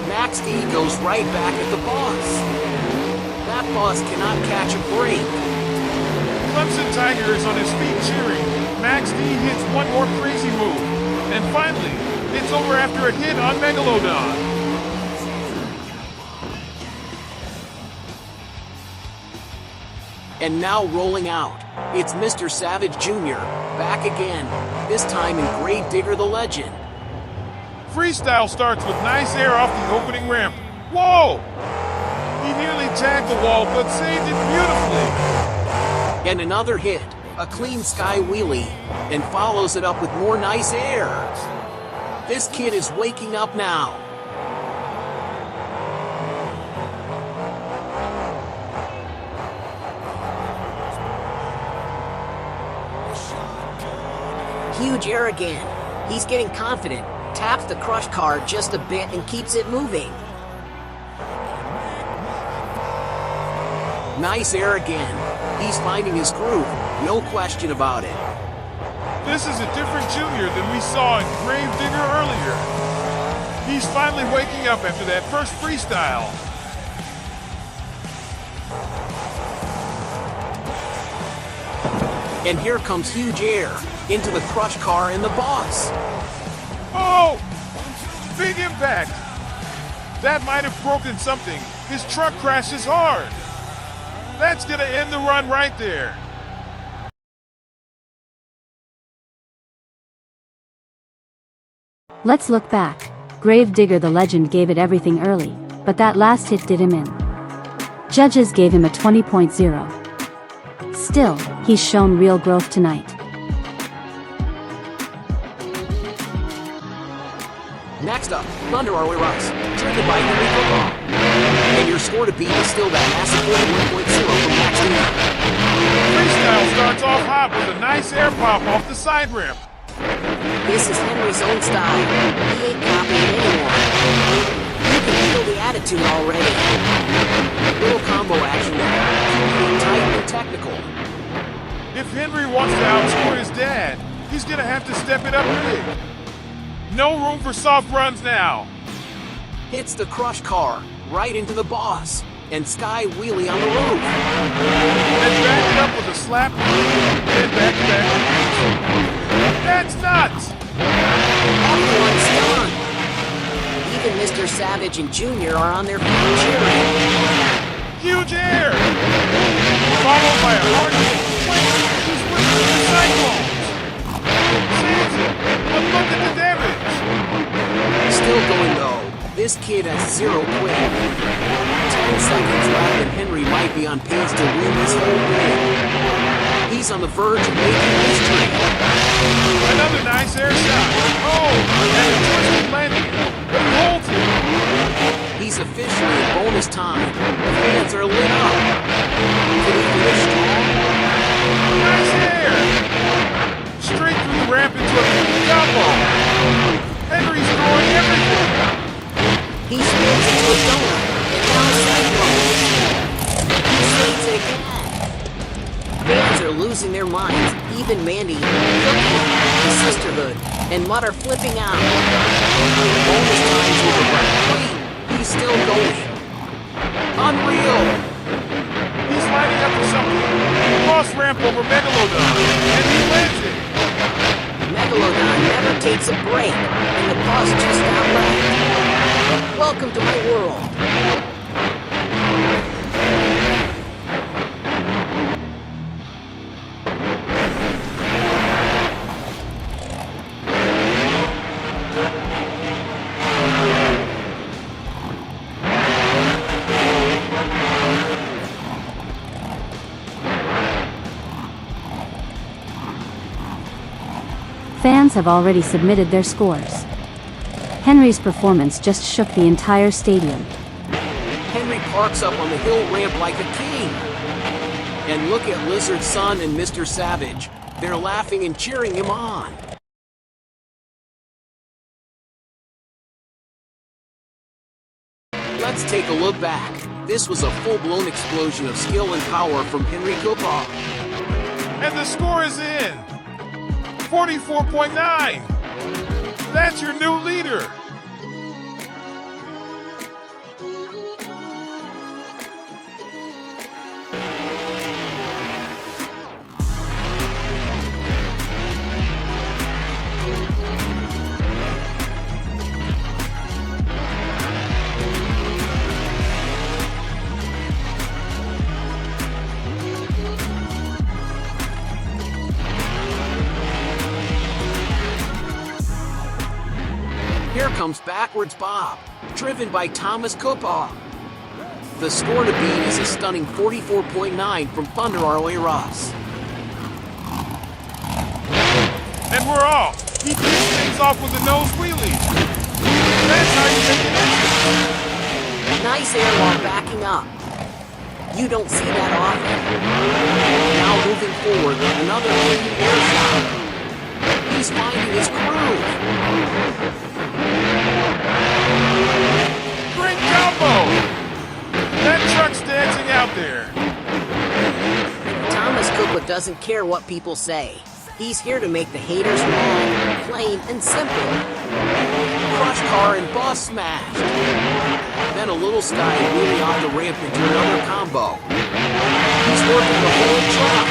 Speaker 1: Max D goes right back at the boss. That boss cannot catch a break.
Speaker 2: Clemson Tiger is on his feet cheering. Max D hits one more crazy move. And finally, it's over after a hit on Megalodon.
Speaker 1: And now rolling out, it's Mr. Savage Jr., back again, this time in Grave Digger the Legend.
Speaker 2: Freestyle starts with nice air off the opening ramp. Whoa! He nearly tagged the wall, but saved it beautifully.
Speaker 1: And another hit. A clean sky wheelie, and follows it up with more nice air. This kid is waking up now.
Speaker 4: Huge air again. He's getting confident, taps the crush car just a bit and keeps it moving.
Speaker 1: Nice air again. He's finding his groove, no question about it.
Speaker 2: This is a different Junior than we saw in Gravedigger earlier. He's finally waking up after that first freestyle.
Speaker 1: And here comes huge air, into the crush car and the boss.
Speaker 2: Oh! Big impact! That might have broken something. His truck crashes hard. That's gonna end the run right there.
Speaker 3: Let's look back. Gravedigger the legend gave it everything early, but that last hit did him in. Judges gave him a 20.0. Still, he's shown real growth tonight.
Speaker 1: Next up, Thunder Arway Rocks, driven by Henry Football. And your score to beat is still that massive 41.0 from Max Dean.
Speaker 2: Freestyle starts off hot with a nice air pop off the side ramp.
Speaker 4: This is Henry's own style. He ain't copying anyone. You can feel the attitude already.
Speaker 1: Little combo action there, keeping it tight and technical.
Speaker 2: If Henry wants to outscore his dad, he's gonna have to step it up big. No room for soft runs now.
Speaker 1: Hits the crush car, right into the boss, and sky wheelie on the roof.
Speaker 2: And back it up with a slap, then back to back. That's nuts!
Speaker 4: Everyone's stunned. Even Mr. Savage and Junior are on their feet cheering.
Speaker 2: Huge air! Followed by a hard hit. He's whipping the cyclones. Saves it, but look at the damage.
Speaker 1: Still going though. This kid has 0 quit. 10 seconds left and Henry might be on pace to win this whole thing. He's on the verge of making history.
Speaker 2: Another nice air shot. Oh, and a twisted landing. But he holds it.
Speaker 1: He's officially in bonus time. The fans are lit up. Could he finish strong?
Speaker 2: Nice air. Straight through the ramp into a combo. Henry's throwing everything.
Speaker 4: He spins into a donut, and now cyclones. He swings it again. Fans are losing their minds. Even Mandy, Cookie, the sisterhood, and Mutt are flipping out.
Speaker 1: Bonus time's over, but wait, he's still going. Unreal!
Speaker 2: He's lining up for something. Cross ramp over Megalodon, and he lands it.
Speaker 4: Megalodon never takes a break, and the boss just outranked. Welcome to my world.
Speaker 3: Fans have already submitted their scores. Henry's performance just shook the entire stadium.
Speaker 1: Henry parks up on the hill ramp like a king. And look at Lizard's son and Mr. Savage. They're laughing and cheering him on. Let's take a look back. This was a full-blown explosion of skill and power from Henry Cooper.
Speaker 2: And the score is in. 44.9. That's your new leader.
Speaker 1: Here comes Backwards Bob, driven by Thomas Cooper. The score to beat is a stunning 44.9 from Thunder ROA Ross.
Speaker 2: And we're off. He kicks things off with a nose wheelie. That's how you make an entrance.
Speaker 4: Nice air while backing up. You don't see that often. Now moving forward, another clean air shot. He's finding his groove.
Speaker 2: Great combo. That truck's dancing out there.
Speaker 4: Thomas Cooper doesn't care what people say. He's here to make the haters mad, plain and simple.
Speaker 1: Crush car and bus smashed. Then a little sky wheelie off the ramp into another combo. He's working the whole truck.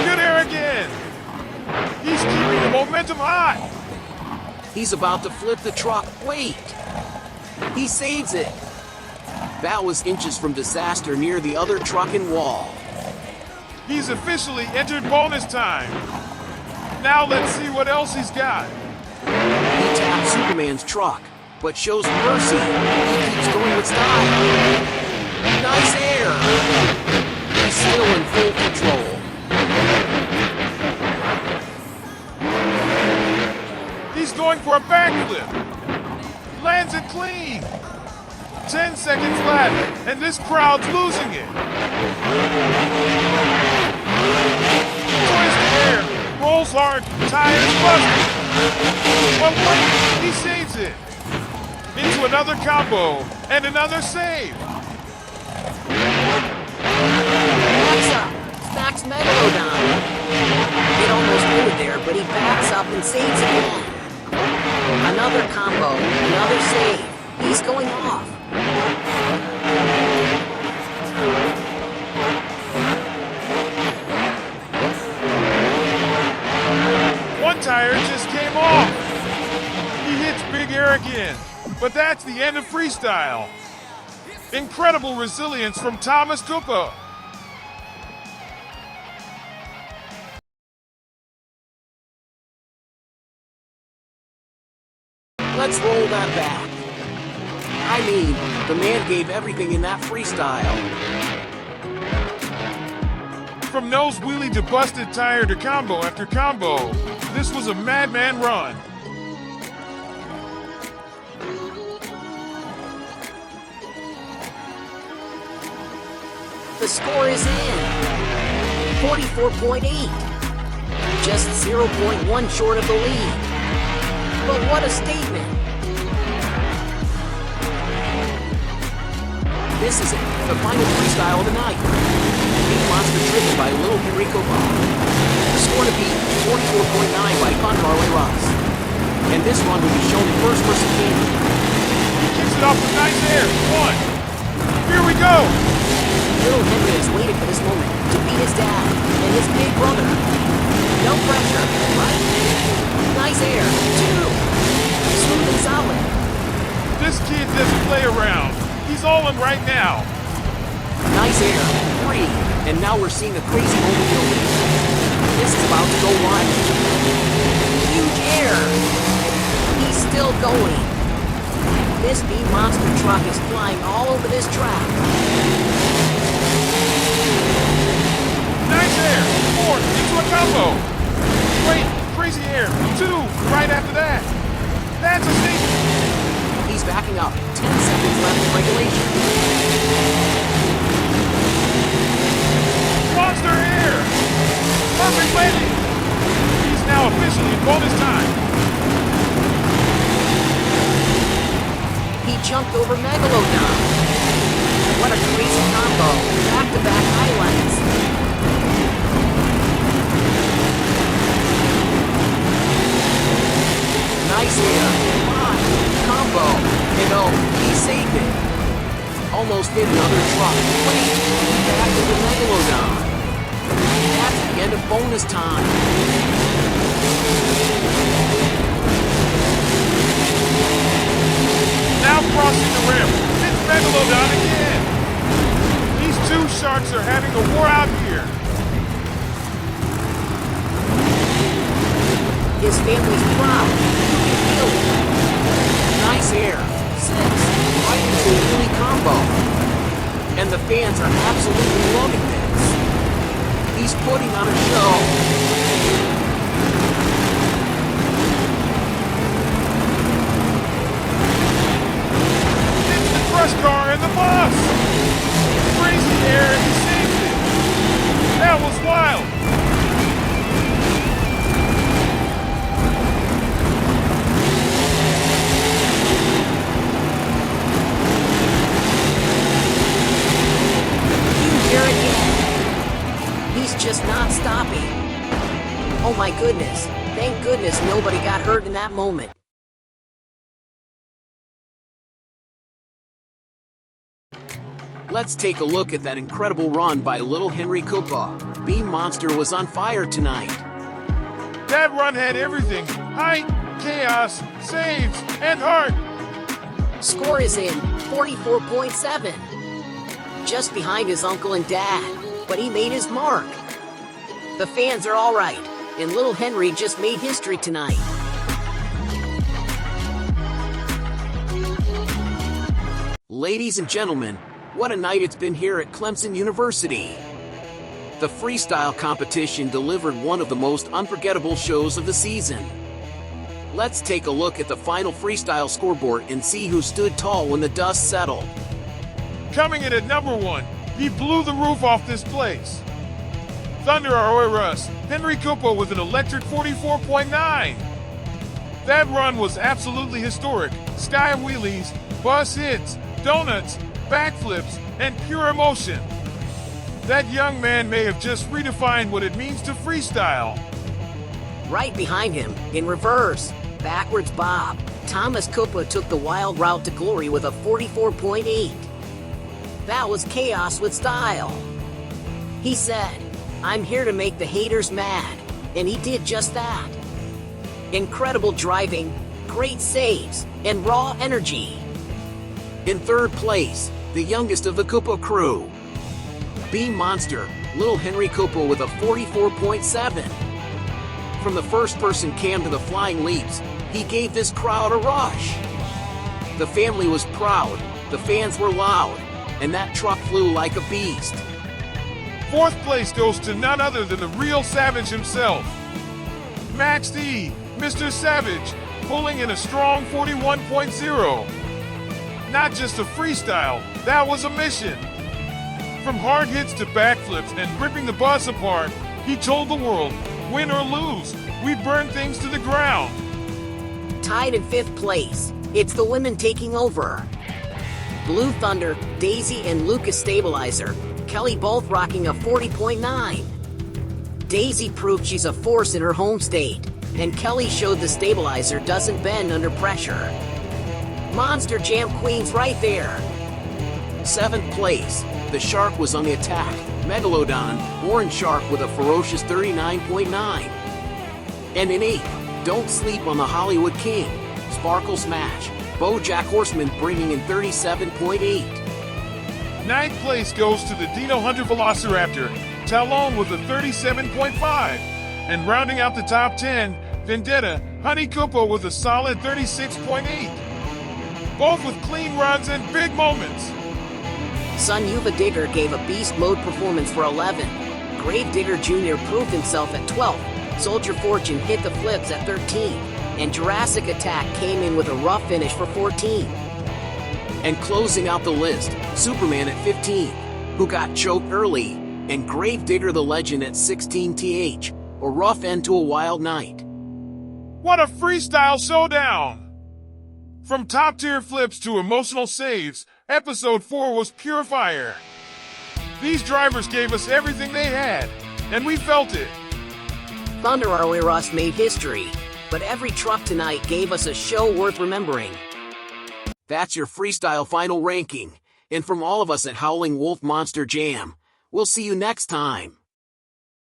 Speaker 2: Good air again. He's keeping the momentum high.
Speaker 1: He's about to flip the truck. Wait. He saves it. That was inches from disaster near the other truck and wall.
Speaker 2: He's officially entered bonus time. Now let's see what else he's got.
Speaker 1: He taps Superman's truck, but shows mercy. He keeps going with style. Nice air. He's still in full control.
Speaker 2: He's going for a backflip. Lands it clean. 10 seconds left, and this crowd's losing it. Twist air, rolls hard, tires busted. But wait, he saves it. Into another combo, and another save.
Speaker 4: Backs up, stacks Megalodon. It almost blew it there, but he backs up and saves again. Another combo, another save. He's going off.
Speaker 2: One tire just came off. He hits big air again, but that's the end of freestyle. Incredible resilience from Thomas Cooper.
Speaker 1: Let's roll that back. I mean, the man gave everything in that freestyle.
Speaker 2: From nose wheelie to busted tire to combo after combo, this was a madman run.
Speaker 4: The score is in. 44.8. Just 0.1 short of the lead. But what a statement.
Speaker 1: This is it, the final freestyle of the night. Beam Monster driven by Lil Enrico Bob. Score to beat 44.9 by Encore. And this run will be shown in first person camera.
Speaker 2: He kicks it off with nice air. One. Here we go.
Speaker 4: Little Henry has waited for this moment to beat his dad and his big brother. No pressure, right? Nice air. Two. Smooth and solid.
Speaker 2: This kid doesn't play around. He's all in right now.
Speaker 1: Nice air. Three. And now we're seeing a crazy moment building. This is about to go wild.
Speaker 4: Huge air. He's still going. This Beam Monster truck is flying all over this track.
Speaker 2: Nice air. Four. Into a combo. Wait. Crazy air. Two. Right after that. That's a statement.
Speaker 1: He's backing up. 10 seconds left in regulation.
Speaker 2: Monster air. Perfect landing. He's now officially in bonus time.
Speaker 4: He jumped over Megalodon. What a crazy combo. Back-to-back highlights. Nice air. Five. Combo.
Speaker 1: And oh, he saved it. Almost hit another truck. Wait, back to the Megalodon. That's the end of bonus time.
Speaker 2: Now crossing the rim. It's Megalodon again. These two sharks are having a war out here.
Speaker 4: His family's proud. You can feel it.
Speaker 1: Nice air. Six. Right into a wheelie combo. And the fans are absolutely loving this. He's putting on a show.
Speaker 2: It's the crush car and the bus! Crazy air and he saved it! That was wild!
Speaker 4: Here again. He's just not stopping. Oh my goodness. Thank goodness nobody got hurt in that moment.
Speaker 1: Let's take a look at that incredible run by little Henry Cooper. Beam Monster was on fire tonight.
Speaker 2: That run had everything. Height, chaos, saves, and heart.
Speaker 4: Score is in 44.7. Just behind his uncle and dad, but he made his mark. The fans are all right, and little Henry just made history tonight.
Speaker 1: Ladies and gentlemen, what a night it's been here at Clemson University. The freestyle competition delivered one of the most unforgettable shows of the season. Let's take a look at the final freestyle scoreboard and see who stood tall when the dust settled.
Speaker 2: Coming in at number 1, he blew the roof off this place. Thunder R.O. Henry Cooper with an electric 44.9. That run was absolutely historic. Sky wheelies, bus hits, donuts, backflips, and pure emotion. That young man may have just redefined what it means to freestyle.
Speaker 4: Right behind him, in reverse, backwards Bob, Thomas Cooper took the wild route to glory with a 44.8. That was chaos with style. He said, "I'm here to make the haters mad," and he did just that. Incredible driving, great saves, and raw energy.
Speaker 1: In third place, the youngest of the Cooper crew. Beam Monster, little Henry Cooper with a 44.7. From the first-person cam to the flying leaps, he gave this crowd a rush. The family was proud, the fans were loud, and that truck flew like a beast.
Speaker 2: Fourth place goes to none other than the real Savage himself. Max D, Mr. Savage, pulling in a strong 41.0. Not just a freestyle, that was a mission. From hard hits to backflips and ripping the bus apart, he told the world, win or lose, we burn things to the ground.
Speaker 4: Tied in fifth place, it's the women taking over. Blue Thunder, Daisy, and Lucas Stabilizer, Kelly both rocking a 40.9. Daisy proved she's a force in her home state, and Kelly showed the Stabilizer doesn't bend under pressure. Monster Jam Queen's right there.
Speaker 1: Seventh place, the Shark was on the attack. Megalodon, Orange Shark with a ferocious 39.9. And in eighth, don't sleep on the Hollywood King, Sparkle Smash, Bojack Horseman bringing in 37.8.
Speaker 2: Ninth place goes to the Dino Hunter Velociraptor, Talon with a 37.5. And rounding out the top 10, Vendetta, Honey Cooper with a solid 36.8. Both with clean runs and big moments.
Speaker 4: Sun Yuva Digger gave a beast mode performance for 11. Grave Digger Jr. proved himself at 12. Soldier Fortune hit the flips at 13. And Jurassic Attack came in with a rough finish for 14.
Speaker 1: And closing out the list, Superman at 15, who got choked early, and Grave Digger the Legend at 16th, a rough end to a wild night.
Speaker 2: What a freestyle showdown! From top-tier flips to emotional saves, Episode 4 was pure fire. These drivers gave us everything they had, and we felt it.
Speaker 4: Thunder Arweros made history, but every truck tonight gave us a show worth remembering.
Speaker 1: That's your freestyle final ranking, and from all of us at Howling Wolf Monster Jam, we'll see you next time.